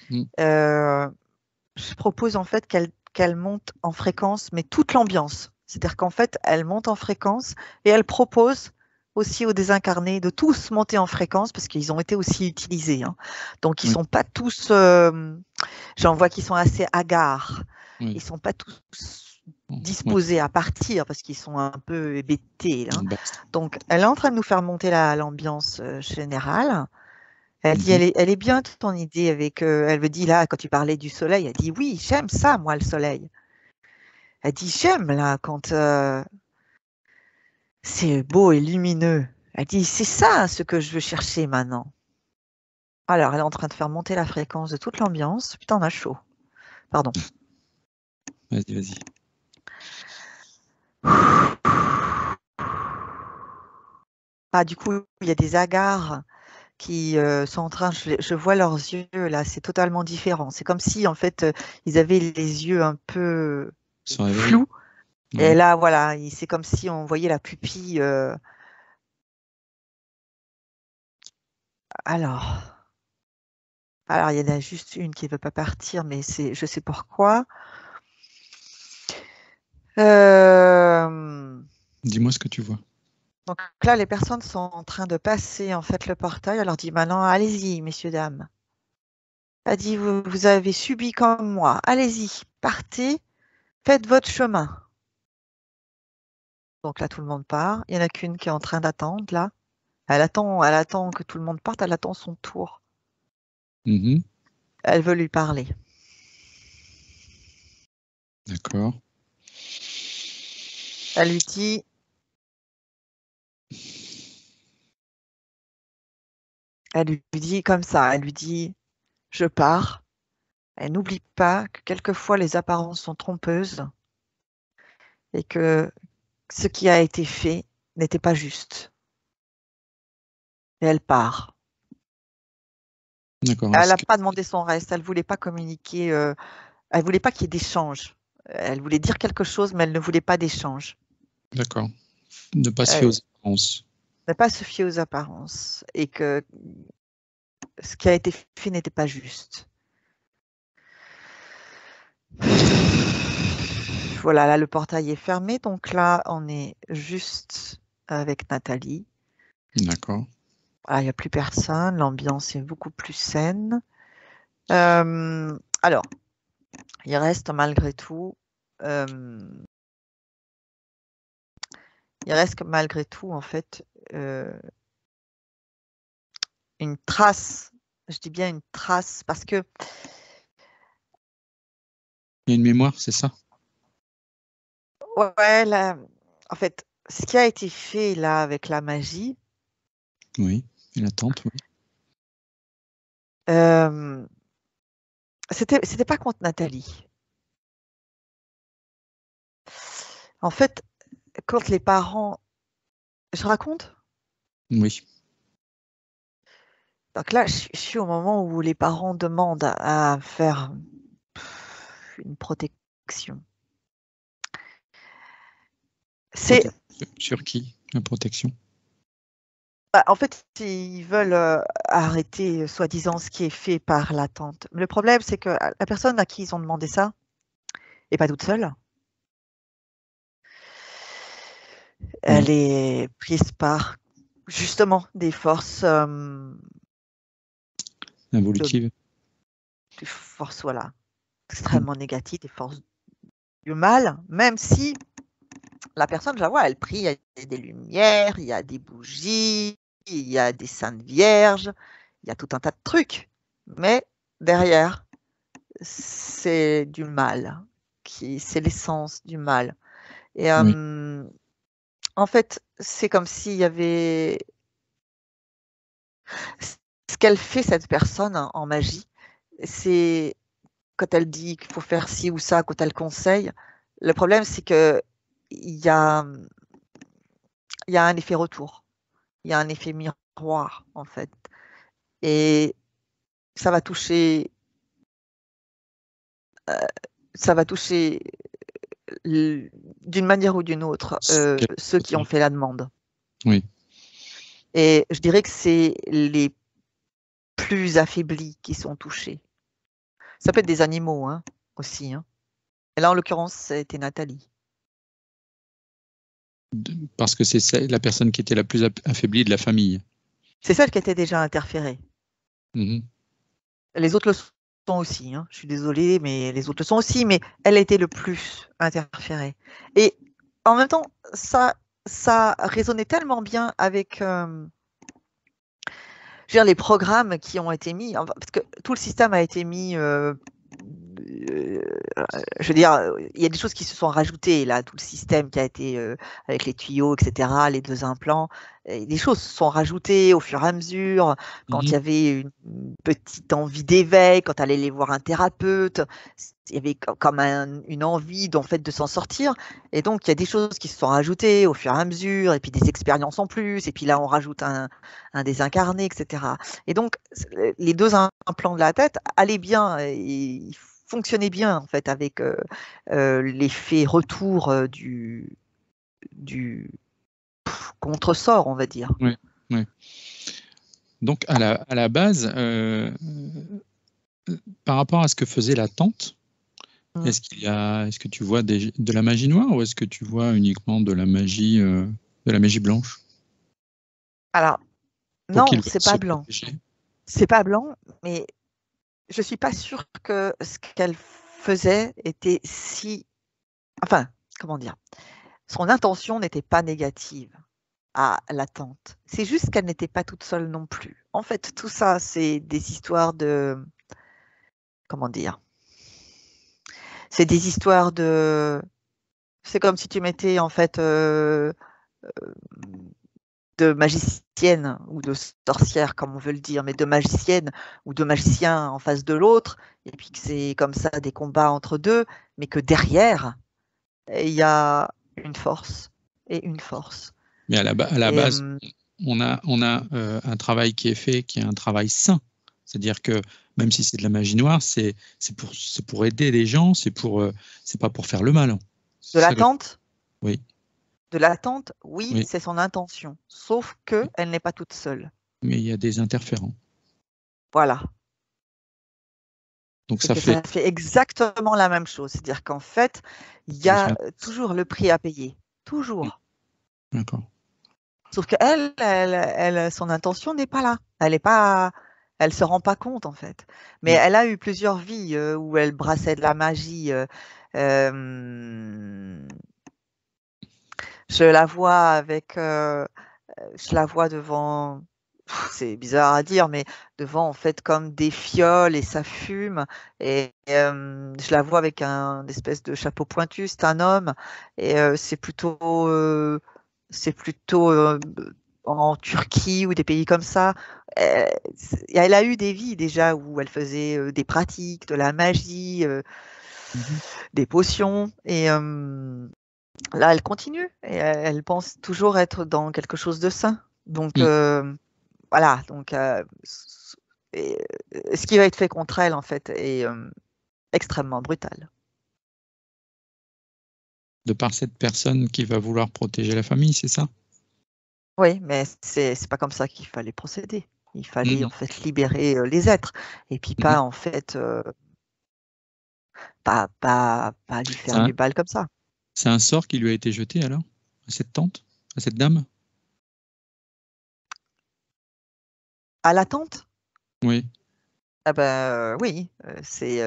Je propose en fait qu'elle monte en fréquence, mais toute l'ambiance. C'est-à-dire qu'en fait, elle monte en fréquence et elle propose aussi aux désincarnés de tous monter en fréquence parce qu'ils ont été aussi utilisés. Hein. Donc, ils ne sont pas tous... J'en vois qui sont assez hagards. Ils ne sont pas tous disposés à partir parce qu'ils sont un peu hébétés. Hein. Donc, elle est en train de nous faire monter l'ambiance générale. Elle dit, elle est bien ton idée avec... elle me dit, là, quand tu parlais du soleil, elle dit, oui, j'aime ça, moi, le soleil. Elle dit, j'aime, là, quand c'est beau et lumineux. Elle dit, c'est ça ce que je veux chercher maintenant. Alors, elle est en train de faire monter la fréquence de toute l'ambiance. Putain, on a chaud. Pardon. Vas-y. Ah, du coup, il y a des hagards qui sont en train, je vois leurs yeux là, c'est totalement différent. C'est comme si en fait ils avaient les yeux un peu flous. Et là, voilà, c'est comme si on voyait la pupille Alors, il y en a juste une qui ne veut pas partir, mais je sais pourquoi. Dis-moi ce que tu vois. Donc là, les personnes sont en train de passer en fait le portail. Elle leur dit maintenant, allez-y, messieurs, dames. Elle dit, vous avez subi comme moi. Allez-y, partez, faites votre chemin. Donc là, tout le monde part. Il n'y en a qu'une qui est en train d'attendre là. Elle attend que tout le monde parte. Elle attend son tour. Elle veut lui parler. D'accord. Elle lui dit, comme ça, elle lui dit, je pars. Elle n'oublie pas que quelquefois les apparences sont trompeuses et que ce qui a été fait n'était pas juste. Et elle part. D'accord. Elle n'a pas demandé son reste. Elle ne voulait pas communiquer. Elle ne voulait pas qu'il y ait d'échange. Elle voulait dire quelque chose, mais elle ne voulait pas d'échange. D'accord. Ne pas se fier aux apparences. Ne pas se fier aux apparences. Et que ce qui a été fait n'était pas juste. Voilà, là, le portail est fermé. Donc là, on est juste avec Nathalie. D'accord. Il n'y a plus personne. L'ambiance est beaucoup plus saine. Alors, il reste malgré tout... en fait, une trace. Je dis bien une trace parce que... Il y a une mémoire, c'est ça? Ouais, là, en fait, ce qui a été fait là avec la magie... Oui, et la tente, oui. C'était pas contre Nathalie. En fait, quand les parents... Je raconte? Oui. Donc là, je suis au moment où les parents demandent à faire une protection. Sur qui, la protection? En fait, ils veulent arrêter, soi-disant, ce qui est fait par la tante. Le problème, c'est que la personne à qui ils ont demandé ça n'est pas toute seule. Elle est prise par, justement, des forces... involutives. Des forces, voilà, extrêmement négatives, des forces du mal, même si la personne, je la vois, elle prie, il y a des lumières, il y a des bougies, il y a des saintes vierges, il y a tout un tas de trucs. Mais derrière, c'est du mal, c'est l'essence du mal. Et en fait, c'est comme s'il y avait... Ce qu'elle fait, cette personne, en magie, c'est quand elle dit qu'il faut faire ci ou ça, quand elle conseille, le problème, c'est qu'il y a un effet retour. Il y a un effet miroir, en fait. Et ça va toucher d'une manière ou d'une autre ceux qui ont fait la demande. Oui. Et je dirais que c'est les plus affaiblis qui sont touchés. Ça peut être des animaux aussi. Et là, en l'occurrence, c'était Nathalie. Parce que c'est la personne qui était la plus affaiblie de la famille. C'est celle qui était déjà interférée. Les autres le sont aussi. Je suis désolée, mais les autres le sont aussi. Mais elle a été le plus interférée. Et en même temps, ça résonnait tellement bien avec les programmes qui ont été mis. Parce que tout le système a été mis... je veux dire, il y a des choses qui se sont rajoutées là, tout le système qui a été avec les tuyaux, etc., les 2 implants, des choses se sont rajoutées au fur et à mesure. Quand il y avait une petite envie d'éveil, quand elle allait voir un thérapeute, il y avait comme une envie en fait de s'en sortir. Et donc il y a des choses qui se sont rajoutées au fur et à mesure, et puis des expériences en plus, et puis là on rajoute un désincarné, etc. Et donc les 2 implants de la tête allaient bien et fonctionnait bien en fait avec l'effet retour du contresort, on va dire. Oui, oui. Donc, à la base, par rapport à ce que faisait la tante, est-ce que tu vois de la magie noire ou est-ce que tu vois uniquement de la magie blanche? Alors, Pour non, qu'il c'est puisse se pas blanc. protéger. C'est pas blanc, mais je suis pas sûre que ce qu'elle faisait était si... Enfin, comment dire? Son intention n'était pas négative à la tante. C'est juste qu'elle n'était pas toute seule non plus. En fait, tout ça, c'est des histoires de... Comment dire? C'est des histoires de... C'est comme si tu mettais, en fait, de magicienne ou de sorcière, comme on veut le dire, mais de magicienne ou de magicien en face de l'autre, et puis que c'est comme ça des combats entre deux, mais que derrière, il y a une force et une force. Mais à la base, on a un travail qui est fait, qui est un travail sain. C'est-à-dire que même si c'est de la magie noire, c'est pour aider les gens, c'est pas pour faire le mal. De l'attente? Oui. De l'attente, oui, c'est son intention. Sauf qu'elle n'est pas toute seule. Mais il y a des interférents. Voilà. Donc ça fait exactement la même chose. C'est-à-dire qu'en fait, il y a toujours le prix à payer. Toujours. D'accord. Sauf qu'elle, son intention n'est pas là. Elle se rend pas compte en fait. Mais elle a eu plusieurs vies où elle brassait de la magie. Je la vois devant, c'est bizarre à dire, mais devant en fait comme des fioles et ça fume. Et je la vois avec un espèce de chapeau pointu. C'est un homme et c'est plutôt en Turquie ou des pays comme ça. Elle a eu des vies déjà où elle faisait des pratiques, de la magie, des potions et là, elle continue et elle pense toujours être dans quelque chose de sain. Donc, voilà. Donc, ce qui va être fait contre elle, en fait, est extrêmement brutal. De par cette personne qui va vouloir protéger la famille, c'est ça? Oui, mais c'est pas comme ça qu'il fallait procéder. Il fallait, en fait, libérer les êtres et puis pas, en fait, pas lui faire du bal comme ça. C'est un sort qui lui a été jeté alors, à cette tante, à cette dame? À la tante? Oui. Ah ben oui, c'est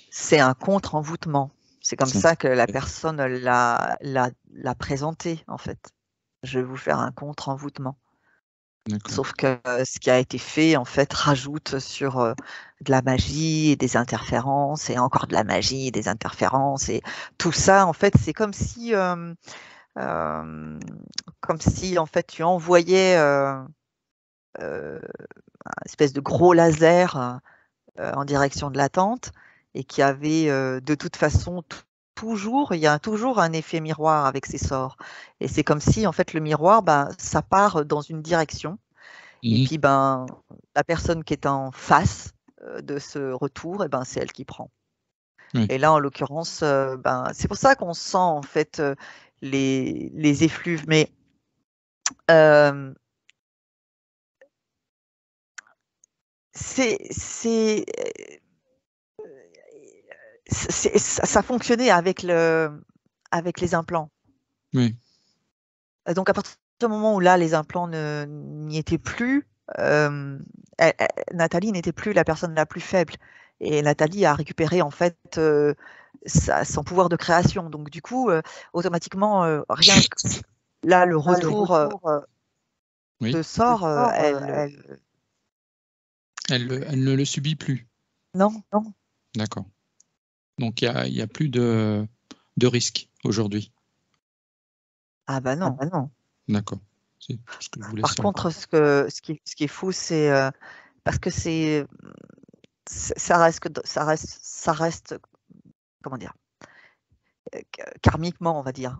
c'est un contre-envoûtement. C'est comme ça que la personne l'a présenté en fait. Je vais vous faire un contre-envoûtement. Sauf que ce qui a été fait, en fait, rajoute sur de la magie et des interférences et encore de la magie et des interférences et tout ça, en fait, c'est comme si en fait, tu envoyais une espèce de gros laser en direction de la tente et qui avait de toute façon il y a toujours un effet miroir avec ces sorts. Et c'est comme si, en fait, le miroir, ça part dans une direction. Et puis, la personne qui est en face de ce retour, c'est elle qui prend. Et là, en l'occurrence, c'est pour ça qu'on sent, en fait, les effluves. Mais ça fonctionnait avec les implants. Oui. Donc, à partir du moment où là, les implants n'y étaient plus, Nathalie n'était plus la personne la plus faible. Et Nathalie a récupéré, en fait, son pouvoir de création. Donc, du coup, automatiquement, rien que là, le retour de sort, elle ne le subit plus. Non, non. D'accord. Donc, il n'y a plus de risque aujourd'hui. Ah bah non. Ah bah non. D'accord. C'est ce que je voulais Par savoir. contre, ce qui est fou, c'est parce que ça reste, comment dire, karmiquement, on va dire,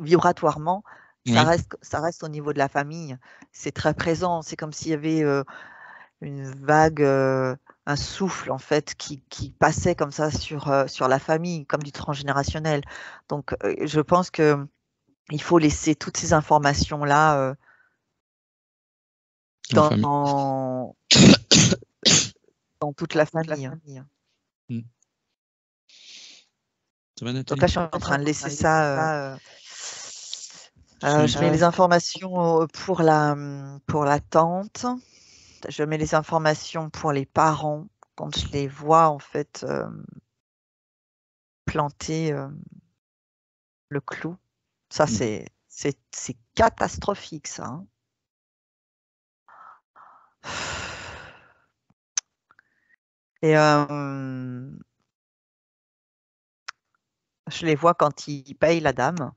vibratoirement, ça reste au niveau de la famille. C'est très présent. C'est comme s'il y avait une vague, un souffle en fait qui passait comme ça sur la famille, comme du transgénérationnel. Donc, je pense que il faut laisser toutes ces informations-là dans toute la famille. Ça va, Nathalie? Donc là, je suis en train de laisser ça. Je mets les informations pour la tante. Je mets les informations pour les parents quand je les vois en fait planter le clou. Ça, c'est catastrophique, ça. Hein. Et je les vois quand ils payent la dame.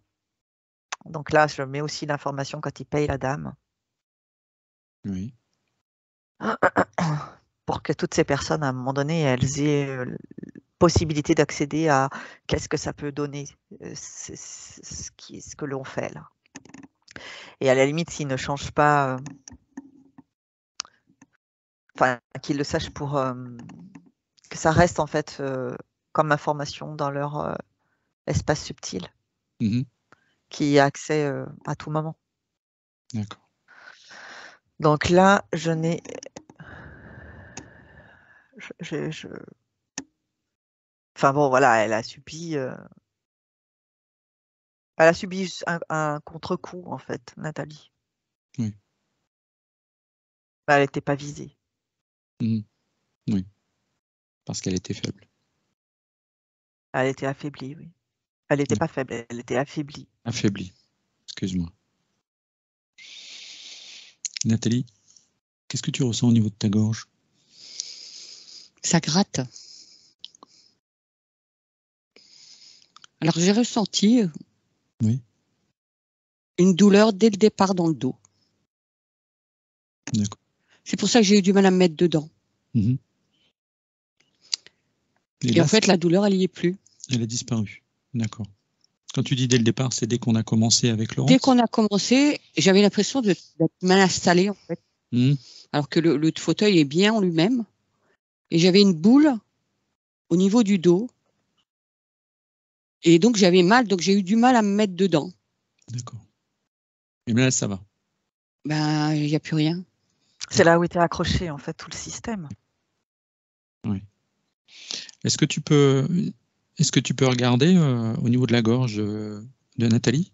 Donc là, je mets aussi l'information quand ils payent la dame. Oui. Pour que toutes ces personnes, à un moment donné, elles aient possibilité d'accéder à qu'est-ce que ça peut donner, ce que l'on fait là. Et à la limite, s'ils ne changent pas, enfin, qu'ils le sachent pour que ça reste en fait comme information dans leur espace subtil, qui a accès à tout moment. D'accord. Donc là, je n'ai... Enfin bon, voilà, elle a subi un contre-coup, en fait, Nathalie. Oui. Elle n'était pas visée. Oui. Parce qu'elle était faible. Elle était affaiblie, oui. Elle n'était pas faible, elle était affaiblie. Affaiblie. Excuse-moi. Nathalie, qu'est-ce que tu ressens au niveau de ta gorge? Ça gratte. Alors j'ai ressenti une douleur dès le départ dans le dos. D'accord. C'est pour ça que j'ai eu du mal à me mettre dedans. Et là, en fait, la douleur, elle n'y est plus. Elle a disparu. D'accord. Quand tu dis dès le départ, c'est dès qu'on a commencé avec Laurence? Dès qu'on a commencé, j'avais l'impression d'être mal installée, en fait. Alors que le fauteuil est bien en lui-même. Et j'avais une boule au niveau du dos. Et donc, j'avais mal. Donc, j'ai eu du mal à me mettre dedans. D'accord. Et bien là, ça va? Ben, il n'y a plus rien. C'est là où était accroché, en fait, tout le système. Oui. Est-ce que tu peux regarder au niveau de la gorge de Nathalie?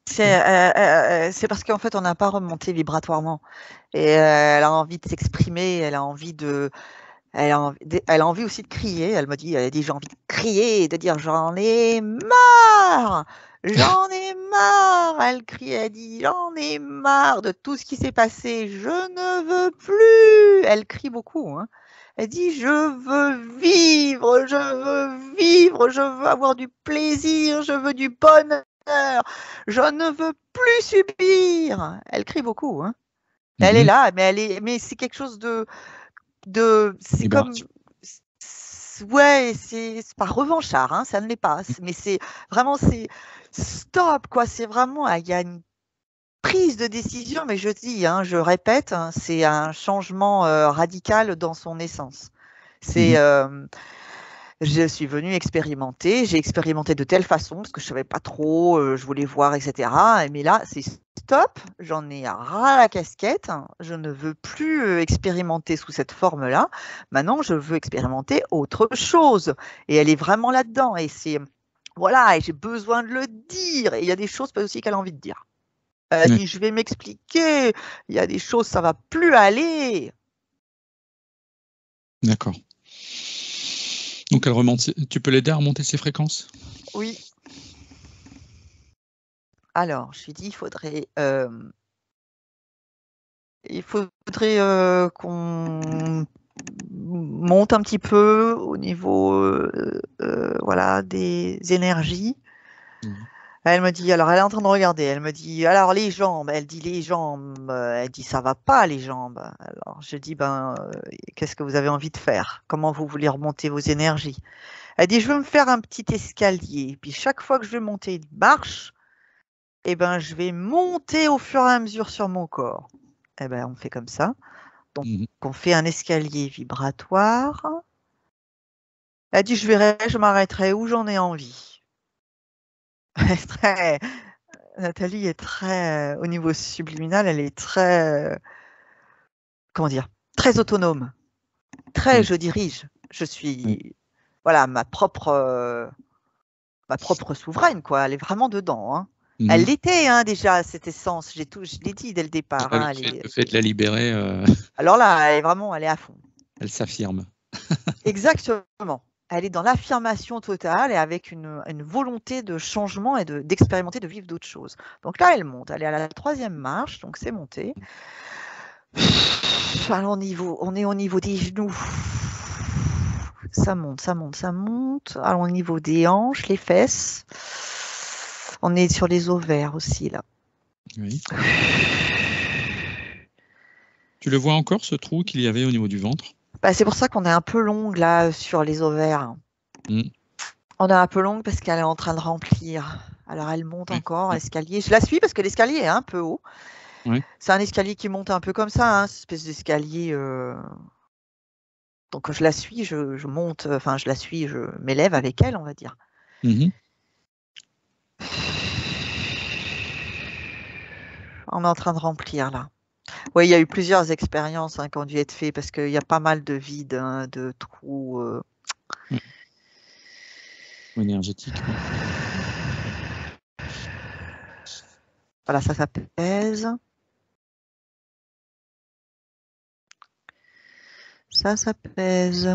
C'est parce qu'en fait, on n'a pas remonté vibratoirement. Et elle a envie de s'exprimer, elle a envie aussi de crier. Elle a dit j'ai envie de crier et de dire j'en ai marre, j'en ai marre. Elle crie, elle dit j'en ai marre de tout ce qui s'est passé, je ne veux plus. Elle crie beaucoup. Hein. Elle dit je veux vivre, je veux avoir du plaisir, je veux du bonheur, je ne veux plus subir. Elle crie beaucoup. Hein. Elle est là, mais c'est quelque chose c'est comme, ouais, c'est pas revanchard, hein, ça ne l'est pas, mais c'est vraiment, c'est stop, quoi, c'est vraiment, il y a une prise de décision, mais je dis, hein, je répète, hein, c'est un changement radical dans son essence. C'est, je suis venue expérimenter, j'ai expérimenté de telle façon, parce que je savais pas trop, je voulais voir, etc. Mais là, c'est stop, j'en ai ras la casquette, je ne veux plus expérimenter sous cette forme-là. Maintenant, je veux expérimenter autre chose. Et elle est vraiment là-dedans. Et c'est, voilà, et j'ai besoin de le dire. Et il y a des choses aussi qu'elle a envie de dire. Elle dit, je vais m'expliquer, il y a des choses, ça va plus aller. D'accord. Donc elle remonte. Tu peux l'aider à remonter ses fréquences? Oui. Alors, je lui dis, il faudrait qu'on monte un petit peu au niveau voilà, des énergies. Elle me dit, alors elle est en train de regarder, elle me dit, alors les jambes, elle dit les jambes, elle dit ça va pas les jambes. Alors je dis, qu'est-ce que vous avez envie de faire? Comment vous voulez remonter vos énergies? Elle dit, je veux me faire un petit escalier, puis chaque fois que je vais monter une marche, je vais monter au fur et à mesure sur mon corps. On fait comme ça. Donc, on fait un escalier vibratoire. Elle dit, je verrai, je m'arrêterai où j'en ai envie. très, Nathalie est très, au niveau subliminal, elle est très, comment dire, très autonome. Très, je dirige. Je suis, voilà, ma propre souveraine, quoi. Elle est vraiment dedans, hein. Elle l'était, hein, déjà, cette essence. Je l'ai dit dès le départ. Hein, le fait de la libérer. Alors là, elle est à fond. Elle s'affirme. Exactement. Elle est dans l'affirmation totale et avec une volonté de changement et d'expérimenter, de vivre d'autres choses. Donc là, elle monte. Elle est à la 3e marche, donc c'est monté. On est au niveau des genoux. Ça monte, ça monte, ça monte. Allons au niveau des hanches, les fesses. On est sur les ovaires aussi, là. Oui. Tu le vois encore, ce trou qu'il y avait au niveau du ventre? Bah, c'est pour ça qu'on est un peu longue, là, sur les ovaires. On est un peu longue parce qu'elle est en train de remplir. Alors, elle monte encore, l'escalier. Je la suis parce que l'escalier est un peu haut. C'est un escalier qui monte un peu comme ça, hein, cette espèce d'escalier. Donc, je la suis, je monte, enfin, je la suis, je m'élève avec elle, on va dire. On est en train de remplir, là. Oui, il y a eu plusieurs expériences, hein, qui ont dû être faites parce qu'il y a pas mal de vides, hein, de trous. Énergétique. Voilà, ça pèse. Ça pèse.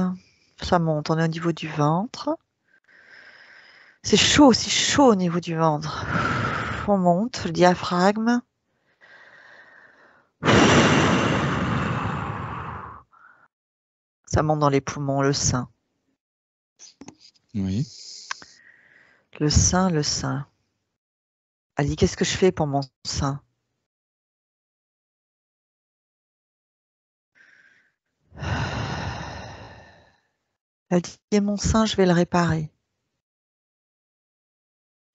Ça monte, on est au niveau du ventre. C'est chaud au niveau du ventre. On monte, le diaphragme. Ça monte dans les poumons, le sein. Oui. Le sein. Elle dit, qu'est-ce que je fais pour mon sein? Elle dit, mon sein, je vais le réparer.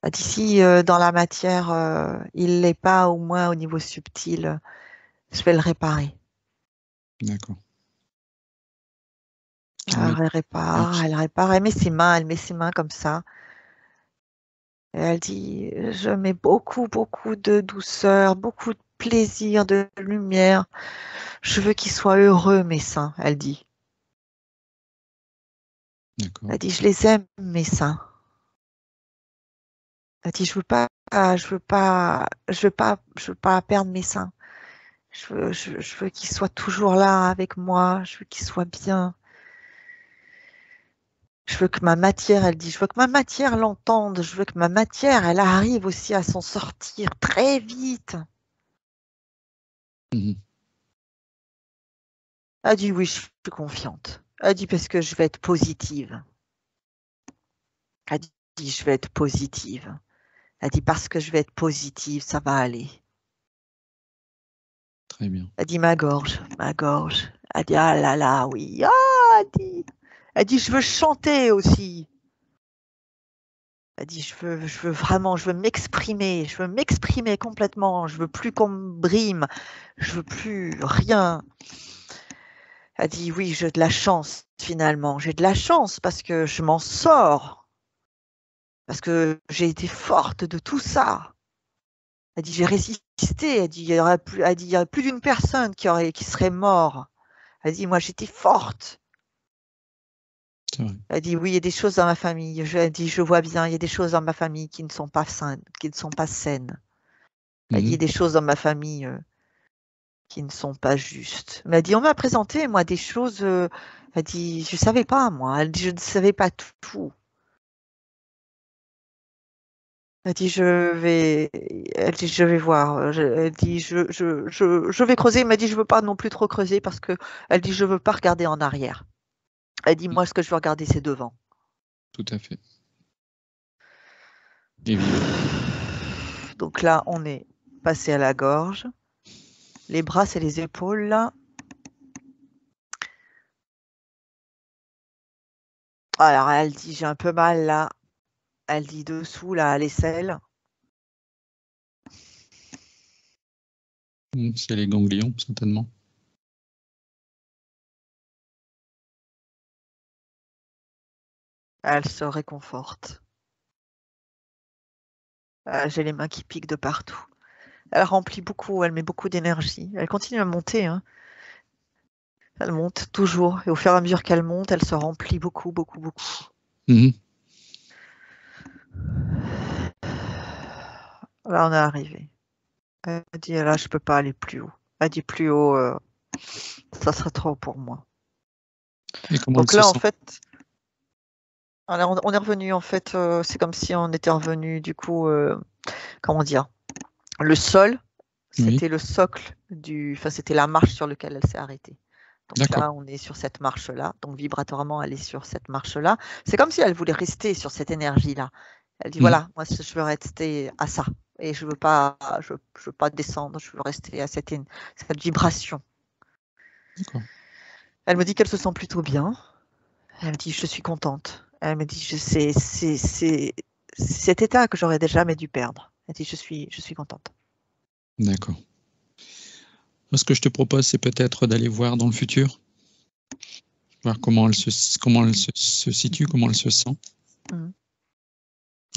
Elle dit, si dans la matière, il l'est pas, au moins au niveau subtil, je vais le réparer. D'accord. Elle répare, elle met ses mains comme ça. Et elle dit, je mets beaucoup, beaucoup de douceur, beaucoup de plaisir, de lumière. Je veux qu'ils soient heureux, mes seins, elle dit. Elle dit, je les aime, mes seins. Elle dit, je veux pas perdre mes seins. Je veux qu'ils soient toujours là avec moi. Je veux qu'ils soient bien. Je veux que ma matière, elle dit, je veux que ma matière l'entende. Je veux que ma matière, elle arrive aussi à s'en sortir très vite. Elle dit, oui, je suis confiante. Elle dit, parce que je vais être positive. Elle dit, je vais être positive. Elle dit, parce que je vais être positive, ça va aller. Très bien. Elle dit, ma gorge. Elle dit, ah là là, oui. Ah, elle dit, je veux chanter aussi. Elle dit, je veux vraiment, je veux m'exprimer complètement. Je veux plus qu'on me brime. Je veux plus rien. Elle dit, oui, j'ai de la chance, finalement. J'ai de la chance parce que je m'en sors. Parce que j'ai été forte de tout ça. Elle dit, j'ai résisté. Elle dit, il y aurait plus d'une personne qui serait morte. Elle dit, moi, j'étais forte. Elle dit, oui, il y a des choses dans ma famille. Elle dit, je vois bien, il y a des choses dans ma famille qui ne sont pas saines, Elle dit, il y a des choses dans ma famille qui ne sont pas justes. Mais elle dit, on m'a présenté, moi, des choses. Elle dit, je ne savais pas, moi. Elle dit, je ne savais pas tout. Elle dit, je vais voir. Elle dit, je vais creuser. Elle m'a dit, je veux pas non plus trop creuser parce que elle dit, je veux pas regarder en arrière. Elle dit, moi, ce que je veux regarder, c'est devant. Tout à fait. Évidemment. Donc là, on est passé à la gorge. Les bras, c'est les épaules, là. Alors, elle dit, j'ai un peu mal, là. Elle dit, dessous, là, à l'aisselle. C'est les ganglions, certainement. Elle se réconforte. J'ai les mains qui piquent de partout. Elle remplit beaucoup, elle met beaucoup d'énergie. Elle continue à monter, hein. Elle monte toujours. Et au fur et à mesure qu'elle monte, elle se remplit beaucoup, beaucoup, beaucoup. Mhm. Là, on est arrivé. Elle dit, là, je peux pas aller plus haut. Elle dit, plus haut, ça serait trop pour moi. Et comment Donc elle là, se en sent? fait, on est revenu, en fait, c'est comme si on était revenu, du coup, comment dire, le sol, Oui, c'était le socle enfin, c'était la marche sur laquelle elle s'est arrêtée. Donc d'accord. là, on est sur cette marche-là. Donc vibratoirement, elle est sur cette marche-là. C'est comme si elle voulait rester sur cette énergie-là. Elle dit, Mhm. voilà, moi, je veux rester à ça. Et je veux pas descendre, je veux rester à cette vibration. D'accord. Elle me dit qu'elle se sent plutôt bien. Elle me dit, je suis contente. Elle me dit, c'est cet état que j'aurais jamais dû perdre. Elle dit, je suis contente. D'accord. Moi, ce que je te propose, c'est peut-être d'aller voir dans le futur, voir comment elle se situe, comment elle se sent. Mhm.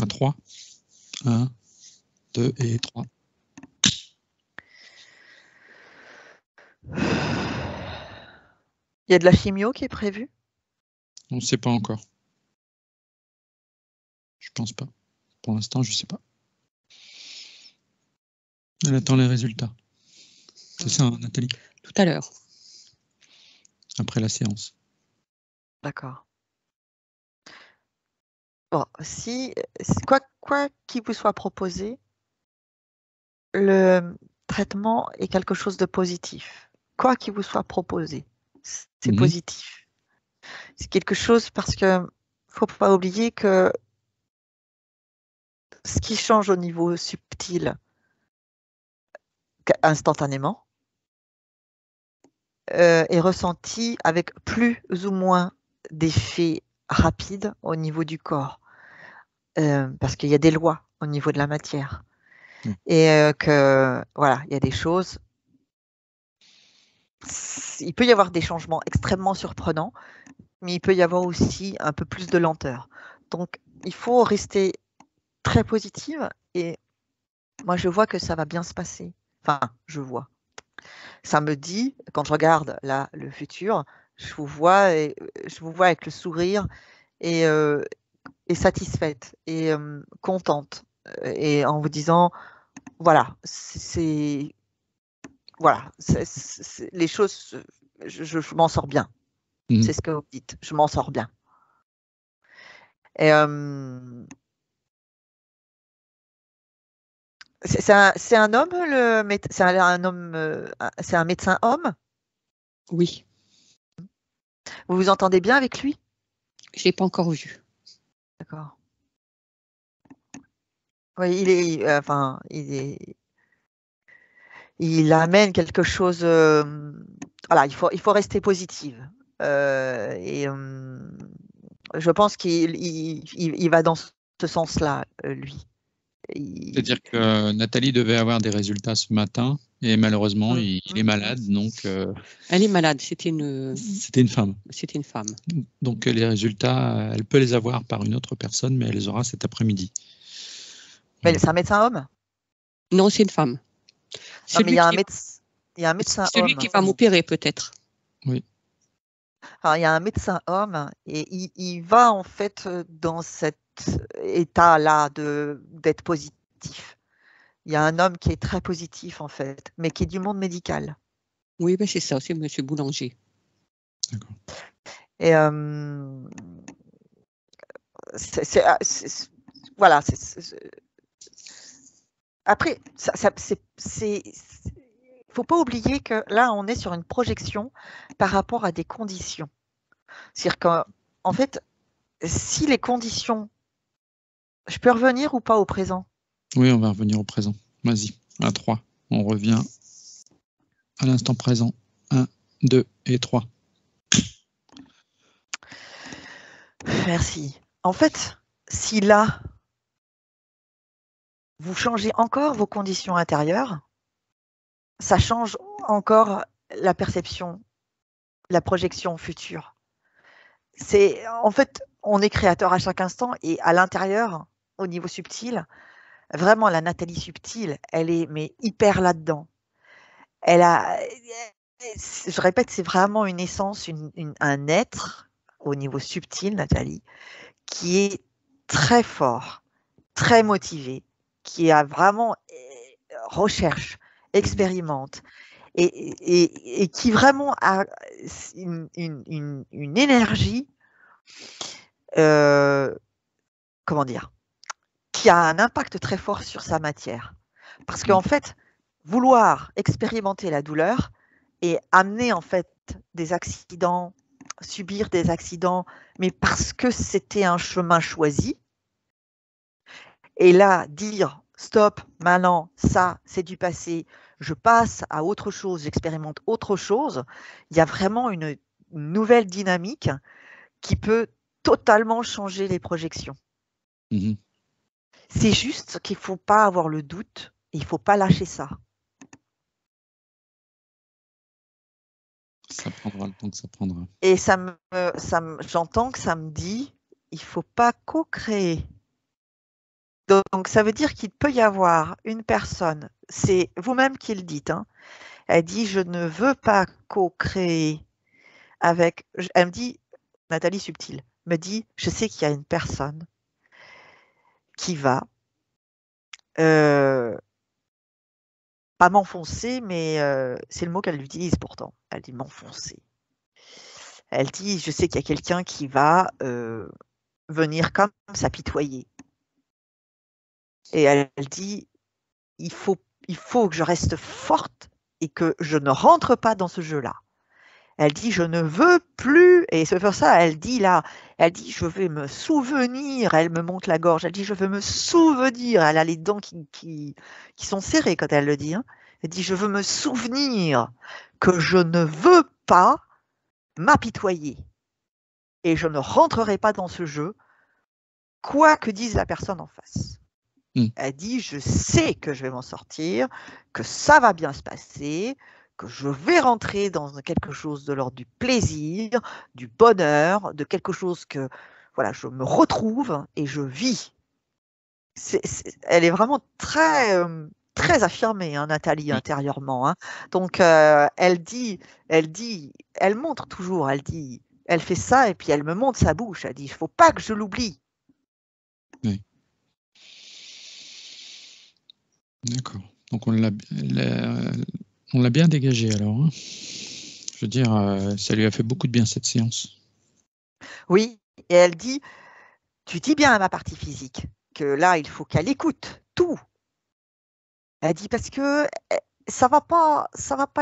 À 3. 1, 2 et 3. Il y a de la chimio qui est prévue? On ne sait pas encore. Je pense pas. Pour l'instant, je ne sais pas. Elle attend les résultats. C'est ça, hein, Nathalie? Tout à l'heure. Après la séance. D'accord. Bon, quoi qu'il vous soit proposé, le traitement est quelque chose de positif. Quoi qu'il vous soit proposé, c'est positif. C'est quelque chose parce que faut pas oublier que ce qui change au niveau subtil instantanément est ressenti avec plus ou moins d'effets rapides au niveau du corps. Parce qu'il y a des lois au niveau de la matière. Et que voilà, il y a des choses. Il peut y avoir des changements extrêmement surprenants, mais il peut y avoir aussi un peu plus de lenteur. Donc, il faut rester très positive et moi, je vois que ça va bien se passer. Enfin, je vois. Ça me dit, quand je regarde là le futur, je vous vois avec le sourire et satisfaite et contente et en vous disant, voilà, voilà, les choses, je m'en sors bien. C'est ce que vous dites, je m'en sors bien. Et c'est un homme, c'est un médecin homme? Oui. Vous vous entendez bien avec lui? Je l'ai pas encore vu. D'accord. Oui, il amène quelque chose. Voilà, il faut rester positive. Et je pense qu'il va dans ce sens-là, lui. C'est-à-dire que Nathalie devait avoir des résultats ce matin et malheureusement, il est malade. Donc, elle est malade. C'était une femme. C'était une femme. Donc, les résultats, elle peut les avoir par une autre personne, mais elle les aura cet après-midi. Mais c'est un médecin homme? Non, c'est une femme. Non, mais il y a un médecin homme. Celui qui va m'opérer, peut-être. Oui. Alors, il y a un médecin homme et il va en fait dans cet état-là d'être positif. Il y a un homme qui est très positif en fait, mais qui est du monde médical. Oui, ben c'est ça, c'est Monsieur Boulanger. D'accord. Et voilà. Après, faut pas oublier que là, on est sur une projection par rapport à des conditions. C'est-à-dire qu'en fait, si les conditions, je peux revenir ou pas au présent? Oui, on va revenir au présent. Vas-y, à 3. On revient à l'instant présent. 1, 2 et 3. Merci. En fait, si là, vous changez encore vos conditions intérieures, ça change encore la perception, la projection future. En fait, on est créateur à chaque instant et à l'intérieur, au niveau subtil, vraiment, la Nathalie subtile, elle est mais hyper là-dedans. Je répète, c'est vraiment une essence, un être au niveau subtil, Nathalie, qui est très fort, très motivé, qui a vraiment recherche, expérimente, et qui vraiment a une énergie, comment dire, qui a un impact très fort sur sa matière. Parce qu'en fait, vouloir expérimenter la douleur et amener en fait des accidents, subir des accidents, mais parce que c'était un chemin choisi, et là, dire stop, maintenant, ça, c'est du passé, je passe à autre chose, j'expérimente autre chose, il y a vraiment une nouvelle dynamique qui peut totalement changer les projections. Mmh. C'est juste qu'il ne faut pas avoir le doute, il ne faut pas lâcher ça. Ça prendra le temps que ça prendra. Et j'entends que ça me dit, il ne faut pas co-créer. Donc, ça veut dire qu'il peut y avoir une personne, c'est vous-même qui le dites, hein, elle dit, je ne veux pas co-créer avec, elle me dit, Nathalie Subtile, me dit, je sais qu'il y a une personne qui va, pas m'enfoncer, mais c'est le mot qu'elle utilise pourtant, elle dit m'enfoncer. Elle dit, je sais qu'il y a quelqu'un qui va venir comme s'apitoyer. Et elle dit, il faut que je reste forte et que je ne rentre pas dans ce jeu-là. Elle dit, je ne veux plus, et c'est pour ça, elle dit, je vais me souvenir, elle me monte la gorge, elle dit, je veux me souvenir, elle a les dents qui sont serrées quand elle le dit, hein. Elle dit, je veux me souvenir que je ne veux pas m'apitoyer et je ne rentrerai pas dans ce jeu, quoi que dise la personne en face. Elle dit, je sais que je vais m'en sortir, que ça va bien se passer, que je vais rentrer dans quelque chose de l'ordre du plaisir, du bonheur, de quelque chose que voilà, je me retrouve et je vis. Elle est vraiment très, très affirmée, hein, Nathalie, intérieurement, hein. Donc, elle montre toujours, elle fait ça et puis elle me montre sa bouche. Elle dit, il ne faut pas que je l'oublie. Oui. D'accord. Donc on l'a bien dégagé alors, hein. Je veux dire, ça lui a fait beaucoup de bien cette séance. Oui, et elle dit, tu dis bien à ma partie physique que là, il faut qu'elle écoute tout. Elle dit parce que ça va pas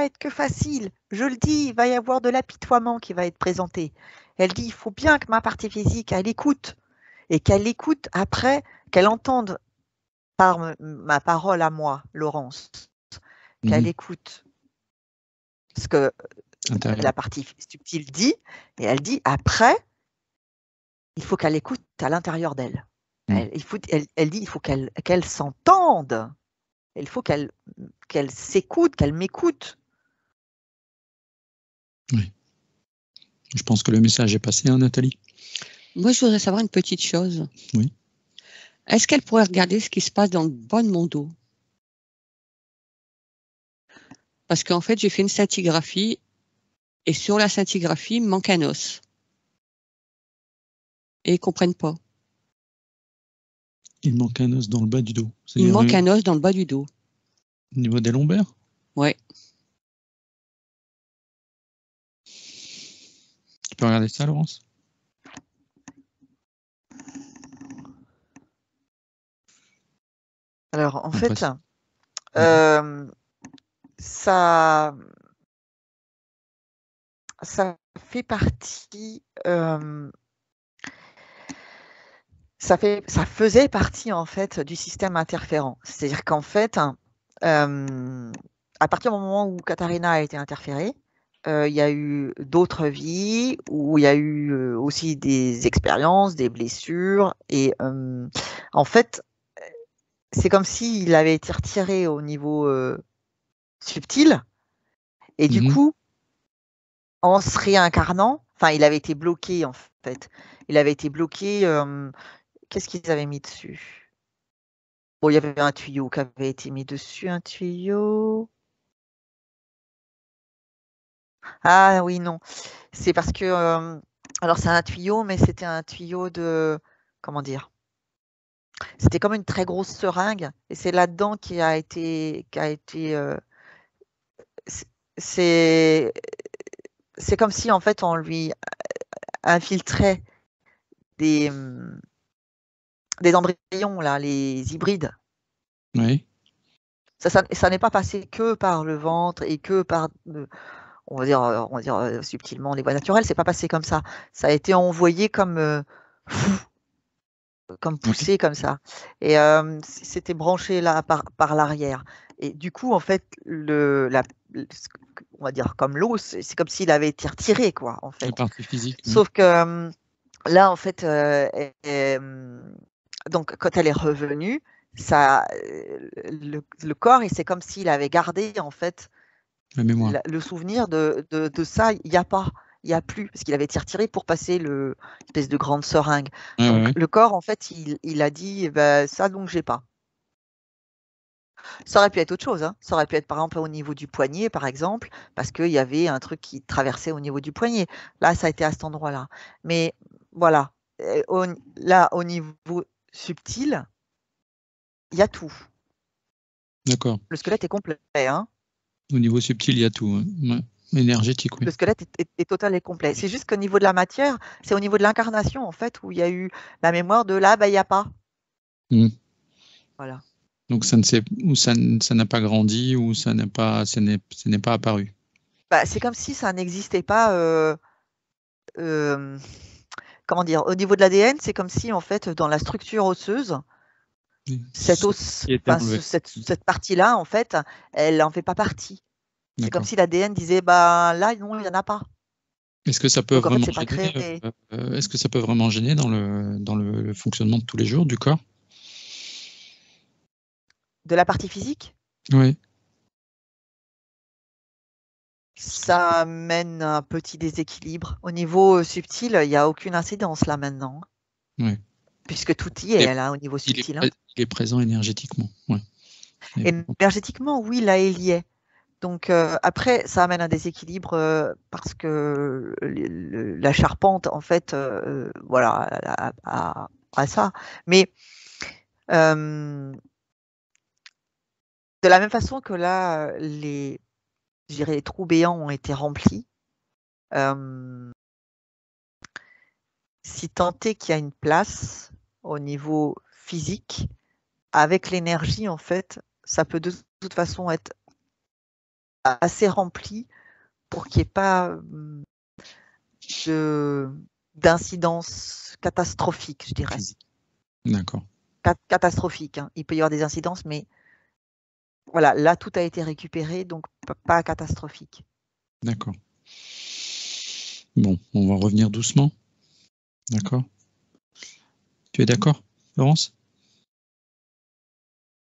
être que facile. Je le dis, il va y avoir de l'apitoiement qui va être présenté. Elle dit, il faut bien que ma partie physique, elle écoute et qu'elle écoute après, qu'elle entende par ma parole à moi, Laurence, qu'elle écoute ce que la partie subtile dit, et elle dit après, il faut qu'elle écoute à l'intérieur d'elle. Elle dit, il faut qu'elle s'entende. Il faut qu'elle s'écoute, qu'elle m'écoute. Oui. Je pense que le message est passé, hein, Nathalie. Moi, je voudrais savoir une petite chose. Oui. Est-ce qu'elle pourrait regarder ce qui se passe dans le bas de mon dos? Parce qu'en fait, j'ai fait une scintigraphie et sur la scintigraphie, il me manque un os. Et ils ne comprennent pas. Il manque un os dans le bas du dos. Il manque un os dans le bas du dos. Au niveau des lombaires? Ouais. Tu peux regarder ça, Laurence? Alors, en fait, ça fait partie, ça faisait partie en fait du système interférent. C'est-à-dire qu'en fait, à partir du moment où Katharina a été interférée, il y a eu d'autres vies où il y a eu aussi des expériences, des blessures, et en fait, c'est comme s'il avait été retiré au niveau subtil, et du coup, en se réincarnant, enfin, il avait été bloqué en fait. Il avait été bloqué. Qu'est-ce qu'ils avaient mis dessus? Bon, il y avait un tuyau qui avait été mis dessus, un tuyau. Ah oui, non. C'est parce que, alors c'est un tuyau, mais c'était un tuyau de, comment dire? C'était comme une très grosse seringue, et c'est là-dedans c'est, c'est comme si en fait on lui infiltrait des, des embryons là, les hybrides. Oui. Ça n'est pas passé que par le ventre et que par, on va dire subtilement les voies naturelles. C'est pas passé comme ça. Ça a été envoyé comme poussé comme ça. Et c'était branché là par l'arrière. Et du coup, en fait, on va dire comme l'eau, c'est comme s'il avait été retiré, quoi, en fait. La partie physique. Sauf que là, en fait, donc quand elle est revenue, le corps, et c'est comme s'il avait gardé en fait la mémoire. Le souvenir de ça. Il n'y a pas. Il n'y a plus, parce qu'il avait été retiré pour passer l'espèce de grande seringue. Donc, le corps, en fait, il a dit, bah, ça, donc, j'ai pas. Ça aurait pu être autre chose. Hein. Ça aurait pu être, par exemple, au niveau du poignet, par exemple, parce qu'il y avait un truc qui traversait au niveau du poignet. Là, ça a été à cet endroit-là. Mais voilà. Là, au niveau subtil, il y a tout. D'accord. Le squelette est complet. Hein. Au niveau subtil, il y a tout. Ouais. Énergétique, oui. Le squelette est total et complet. C'est juste qu'au niveau de la matière, c'est au niveau de l'incarnation, en fait, où il y a eu la mémoire de là, bah, il n'y a pas. Voilà. Donc, ça n'a pas grandi, ou ça n'est pas apparu. Bah, c'est comme si ça n'existait pas. Comment dire? Au niveau de l'ADN, c'est comme si, en fait, dans la structure osseuse, cette partie-là, en fait, elle n'en fait pas partie. C'est comme si l'ADN disait, bah, là, non, il n'y en a pas. Est-ce que ça peut vraiment gêner, est-ce que ça peut vraiment gêner dans le fonctionnement de tous les jours du corps? De la partie physique? Oui. Ça amène un petit déséquilibre. Au niveau subtil, il n'y a aucune incidence là maintenant. Oui. Puisque tout y est là au niveau subtil. Il est présent énergétiquement. Ouais. Énergétiquement, oui, là, il y est. Donc après, ça amène un déséquilibre parce que la charpente, en fait, voilà, à ça. Mais de la même façon que là, je dirais, les trous béants ont été remplis, si tant est qu'il y a une place au niveau physique, avec l'énergie, en fait, ça peut de toute façon être assez rempli pour qu'il n'y ait pas d'incidence catastrophique, je dirais. D'accord. Catastrophique. Hein. Il peut y avoir des incidences, mais voilà, là, tout a été récupéré, donc pas catastrophique. D'accord. Bon, on va revenir doucement. D'accord. Tu es d'accord, Laurence?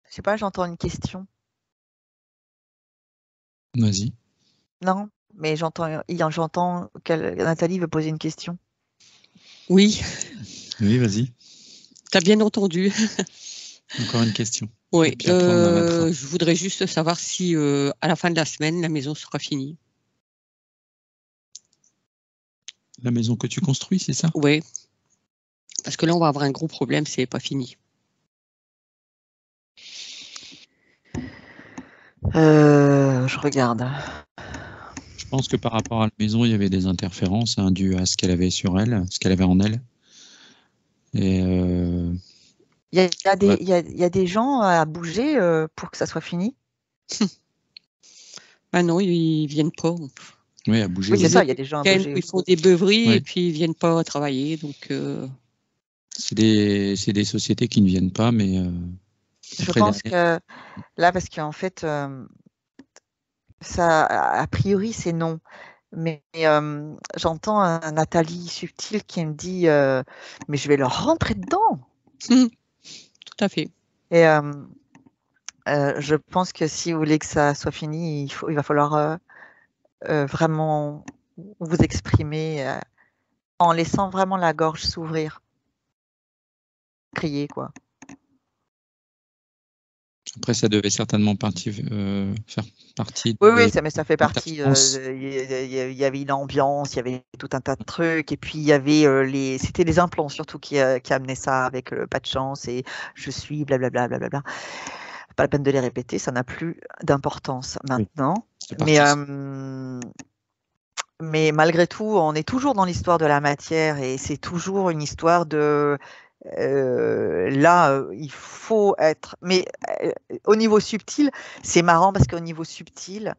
Je sais pas, j'entends une question. Vas-y. Non, mais j'entends que Nathalie veut poser une question. Oui. Oui, vas-y. Tu as bien entendu. Encore une question. Oui, je voudrais juste savoir si à la fin de la semaine, la maison sera finie. La maison que tu construis, c'est ça? Oui. Parce que là, on va avoir un gros problème, c'est pas fini. Je regarde. Je pense que par rapport à la maison, il y avait des interférences dues à ce qu'elle avait sur elle, ce qu'elle avait en elle. Et il y a des gens à bouger pour que ça soit fini? Ah non, ils viennent pas. Oui, à bouger. Oui, c'est ça, il y a des gens à bouger. Ils font des beuveries et puis ils viennent pas travailler. Donc, c'est des sociétés qui ne viennent pas, mais je pense que là, parce qu'en fait, ça, a priori, c'est non. Mais j'entends un Nathalie subtil qui me dit mais je vais leur rentrer dedans. Tout à fait. Et je pense que si vous voulez que ça soit fini, il va falloir vraiment vous exprimer en laissant vraiment la gorge s'ouvrir. Crier, quoi. Après, ça devait certainement faire partie. Oui, mais ça fait partie. Il y avait une ambiance, il y avait tout un tas de trucs, et puis il y avait c'était les implants surtout qui amenaient ça avec pas de chance et je suis blablabla, blablabla. Pas la peine de les répéter, ça n'a plus d'importance maintenant. Mais malgré tout, on est toujours dans l'histoire de la matière et c'est toujours une histoire de là, il faut être. Mais au niveau subtil, c'est marrant parce qu'au niveau subtil,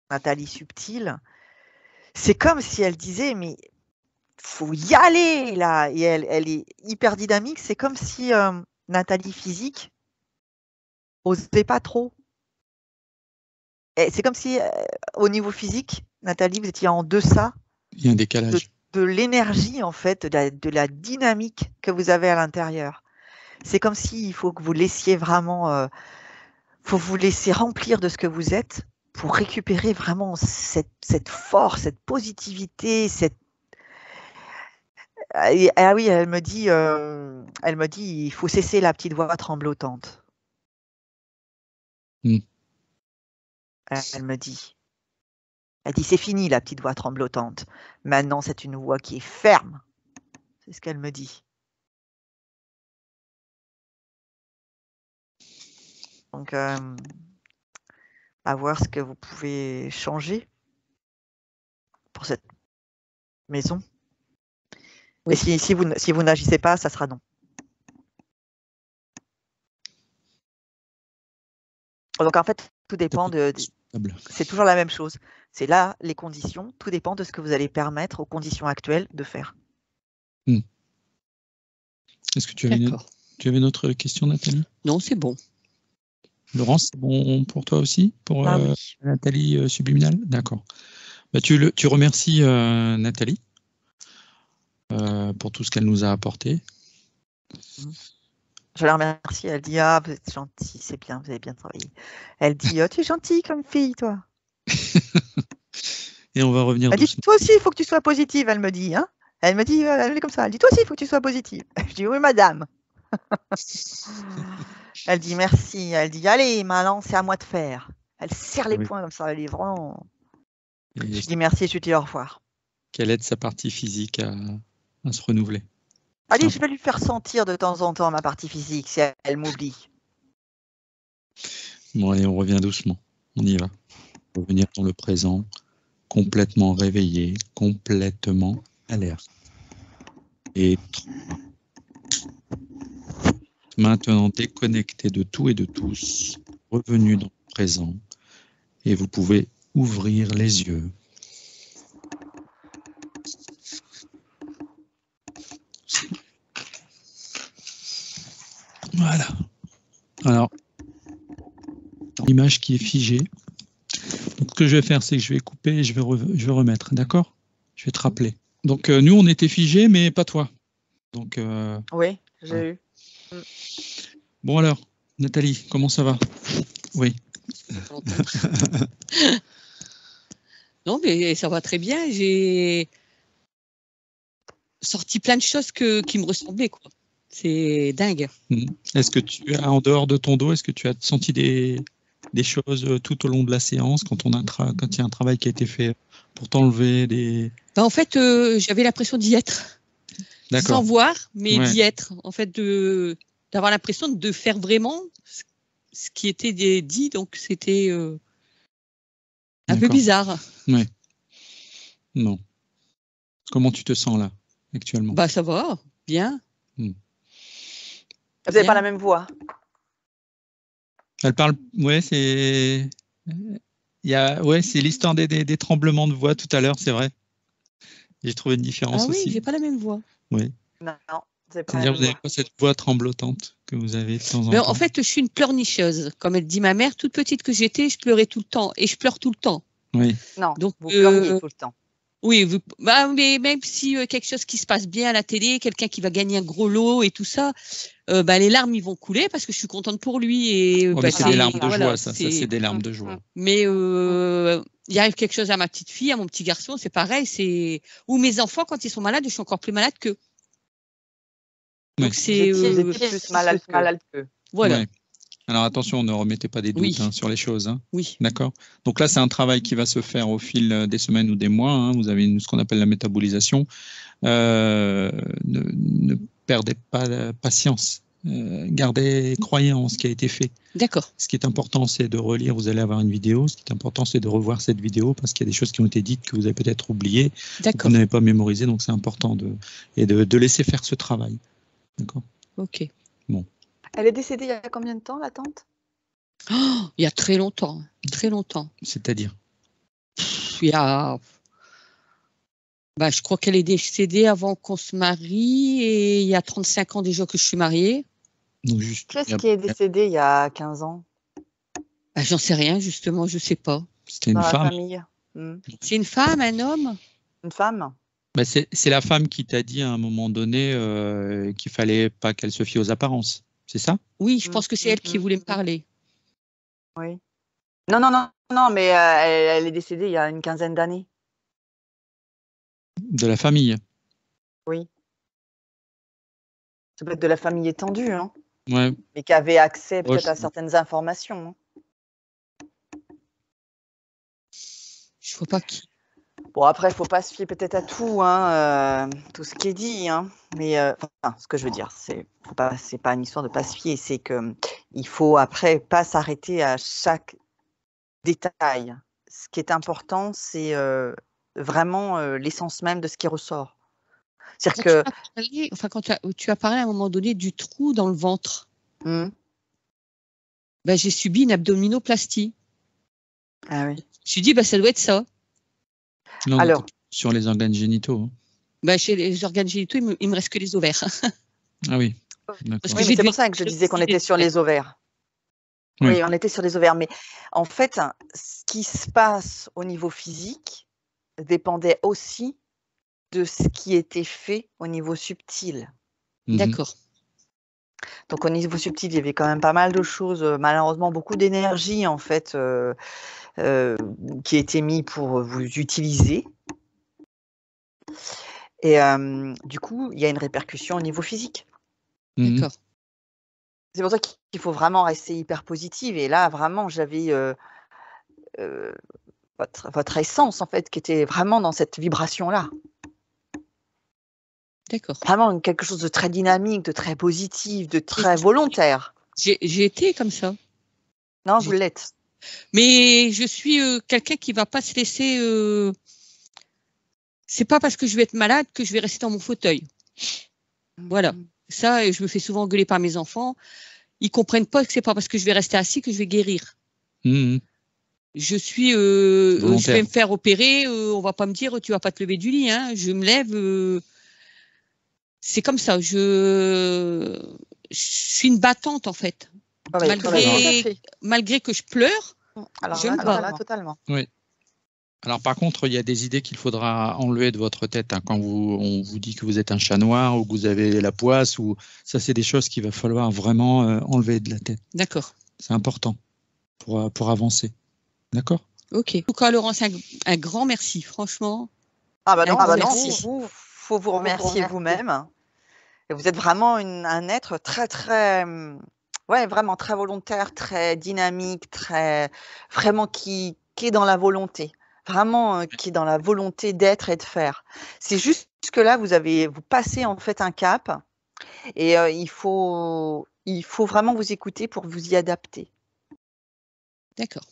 Nathalie subtile, c'est comme si elle disait mais faut y aller là. Et elle est hyper dynamique. C'est comme si Nathalie physique osait pas trop. C'est comme si au niveau physique, Nathalie, vous étiez en deçà. Il y a un décalage. De l'énergie, en fait, de la dynamique que vous avez à l'intérieur. C'est comme s'il faut que vous laissiez vraiment, faut vous laisser remplir de ce que vous êtes pour récupérer vraiment cette force, cette positivité, Ah oui, elle me dit, il faut cesser la petite voix tremblotante. Elle me dit. Elle dit, c'est fini la petite voix tremblotante. Maintenant, c'est une voix qui est ferme. C'est ce qu'elle me dit. Donc, à voir ce que vous pouvez changer pour cette maison. Oui. Et si vous n'agissez pas, ça sera non. Donc, en fait, tout dépend c'est toujours la même chose. C'est là les conditions. Tout dépend de ce que vous allez permettre aux conditions actuelles de faire. Est-ce que tu avais une autre question, Nathalie? Non, c'est bon. Laurence, c'est bon pour toi aussi? Pour oui. Nathalie subliminale? D'accord. Bah, tu remercies Nathalie pour tout ce qu'elle nous a apporté. Je la remercie. Elle dit, ah, vous êtes gentil, c'est bien, vous avez bien travaillé. Elle dit, oh, tu es gentille comme fille, toi. Et on va revenir. Elle dit, toi aussi, il faut que tu sois positive, elle me dit. Hein, elle me dit, elle est comme ça. Elle dit, toi aussi, il faut que tu sois positive. Je dis, oui, madame. Elle dit, merci. Elle dit, allez, maintenant, c'est à moi de faire. Elle serre les poings comme ça. Elle est vraiment. Je dis merci et je lui dis au revoir. Qu'elle aide sa partie physique à se renouveler. Allez, je vais lui faire sentir de temps en temps ma partie physique si elle m'oublie. Bon, allez, on revient doucement. On y va. Revenir dans le présent, complètement réveillé, complètement alerte. Et maintenant déconnecté de tout et de tous, revenu dans le présent, et vous pouvez ouvrir les yeux. Voilà. Alors, l'image qui est figée. Donc, ce que je vais faire, c'est que je vais couper et je vais remettre. D'accord? Je vais te rappeler. Donc, nous, on était figés, mais pas toi. Donc, oui, j'ai eu. Bon alors, Nathalie, comment ça va? Oui. Non, mais ça va très bien. J'ai sorti plein de choses qui me ressemblaient, quoi. C'est dingue. Est-ce que tu as, en dehors de ton dos, est-ce que tu as senti des choses tout au long de la séance quand il y a un travail qui a été fait pour t'enlever des... En fait, j'avais l'impression d'y être. Sans voir, mais d'y être. En fait, d'avoir l'impression de faire vraiment ce qui était dit. Donc, c'était un peu bizarre. Ouais. Non. Comment tu te sens là, actuellement? Bah, ça va, bien. Vous n'avez pas la même voix. Elle parle, c'est l'histoire des tremblements de voix tout à l'heure, c'est vrai. J'ai trouvé une différence aussi. Ah oui, j'ai pas la même voix. Oui. Non, c'est pas. C'est-à-dire, vous n'avez pas cette voix tremblotante que vous avez de temps en temps. En fait, je suis une pleurnicheuse. Comme elle dit ma mère, toute petite que j'étais, je pleurais tout le temps. Et je pleure tout le temps. Oui. Non, donc vous pleuriez tout le temps. Oui, mais même si quelque chose qui se passe bien à la télé, quelqu'un qui va gagner un gros lot et tout ça, les larmes ils vont couler parce que je suis contente pour lui. Et c'est des larmes de joie, ça c'est des larmes de joie. Mais il arrive quelque chose à ma petite fille, à mon petit garçon, c'est pareil. Ou mes enfants, quand ils sont malades, je suis encore plus malade qu'eux. Donc c'est plus malade qu'eux. Voilà. Alors attention, ne remettez pas des doutes sur les choses. Hein. Oui. D'accord. Donc là, c'est un travail qui va se faire au fil des semaines ou des mois. Hein. Vous avez ce qu'on appelle la métabolisation. Ne perdez pas patience. Gardez croyance en ce qui a été fait. D'accord. Ce qui est important, c'est de relire. Vous allez avoir une vidéo. Ce qui est important, c'est de revoir cette vidéo parce qu'il y a des choses qui ont été dites que vous avez peut-être oubliées, que vous n'avez pas mémorisées. Donc c'est important de laisser faire ce travail. D'accord. Ok. Bon. Elle est décédée il y a combien de temps, la tante? Il y a très longtemps. Très longtemps. C'est-à-dire? Il y a... je crois qu'elle est décédée avant qu'on se marie et il y a 35 ans déjà que je suis mariée. Donc juste... Qu'est-ce qui est décédé il y a 15 ans? J'en sais rien, justement, je ne sais pas. C'était une femme. Famille. C'est une femme, un homme? Une femme. C'est la femme qui t'a dit à un moment donné qu'il fallait pas qu'elle se fie aux apparences. C'est ça? Oui, je pense que c'est elle qui voulait me parler. Oui. Non, mais elle est décédée il y a une quinzaine d'années. De la famille? Oui. Ça peut être de la famille étendue, hein. Ouais. Mais qui avait accès peut-être à certaines informations. Hein. Je vois pas qui. Bon, après, il ne faut pas se fier peut-être à tout, hein, tout ce qui est dit. Hein. Mais ce que je veux dire, c'est pas une histoire de ne pas se fier, c'est qu'il faut après pas s'arrêter à chaque détail. Ce qui est important, c'est vraiment l'essence même de ce qui ressort. C'est-à-dire que... Quand tu as parlé à un moment donné du trou dans le ventre, j'ai subi une abdominoplastie. Ah oui. Je me suis dit, ça doit être ça. Non, alors, sur les organes génitaux. Chez les organes génitaux, il me reste que les ovaires. Ah oui. Parce que c'est pour ça que je disais qu'on était sur les ovaires. Oui, on était sur les ovaires. Mais en fait, ce qui se passe au niveau physique dépendait aussi de ce qui était fait au niveau subtil. D'accord. Donc au niveau subtil, il y avait quand même pas mal de choses, malheureusement beaucoup d'énergie en fait qui était mis pour vous utiliser. Et du coup, il y a une répercussion au niveau physique. D'accord. C'est pour ça qu'il faut vraiment rester hyper positive. Et là, vraiment, j'avais votre essence en fait qui était vraiment dans cette vibration-là. D'accord. Vraiment quelque chose de très dynamique, de très positif, de très volontaire. J'ai été comme ça. Non, vous l'êtes. Mais je suis quelqu'un qui ne va pas se laisser... C'est pas parce que je vais être malade que je vais rester dans mon fauteuil. Voilà. Ça, je me fais souvent engueuler par mes enfants. Ils ne comprennent pas que ce n'est pas parce que je vais rester assis que je vais guérir. Je suis... je vais me faire opérer. On ne va pas me dire tu ne vas pas te lever du lit. Hein. Je me lève... c'est comme ça. Je suis une battante, en fait. Malgré que je pleure, je me bats. Totalement. Oui. Alors, par contre, il y a des idées qu'il faudra enlever de votre tête. Hein, quand on vous dit que vous êtes un chat noir ou que vous avez la poisse, ça, c'est des choses qu'il va falloir vraiment enlever de la tête. D'accord. C'est important pour avancer. D'accord? Ok. En tout cas, Laurence, un grand merci, franchement. Il faut vous remercier vous-même. Et vous êtes vraiment un être très, très... vraiment très volontaire, très dynamique, vraiment qui est dans la volonté. Vraiment qui est dans la volonté d'être et de faire. C'est juste que là, vous passez en fait un cap et il faut vraiment vous écouter pour vous y adapter. D'accord.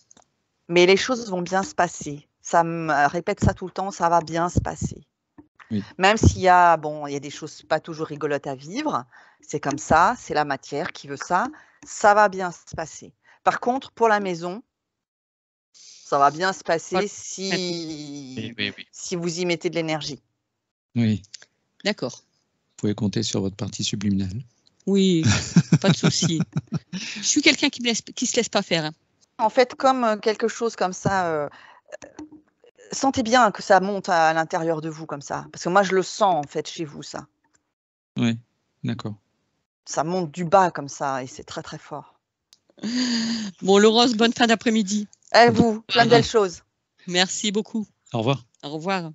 Mais les choses vont bien se passer. Ça me répète ça tout le temps, ça va bien se passer. Oui. Même s'il y a des choses pas toujours rigolotes à vivre, c'est comme ça, c'est la matière qui veut ça, ça va bien se passer. Par contre, pour la maison, ça va bien se passer si vous y mettez de l'énergie. Oui. D'accord. Vous pouvez compter sur votre partie subliminale. Oui, pas de souci. Je suis quelqu'un qui se laisse pas faire. Hein. En fait, comme quelque chose comme ça, sentez bien que ça monte à l'intérieur de vous comme ça. Parce que moi, je le sens en fait chez vous, ça. Oui, d'accord. Ça monte du bas comme ça et c'est très, très fort. Bon, Laurence, bonne fin d'après-midi. Et vous, plein de belles choses. Merci beaucoup. Au revoir. Au revoir.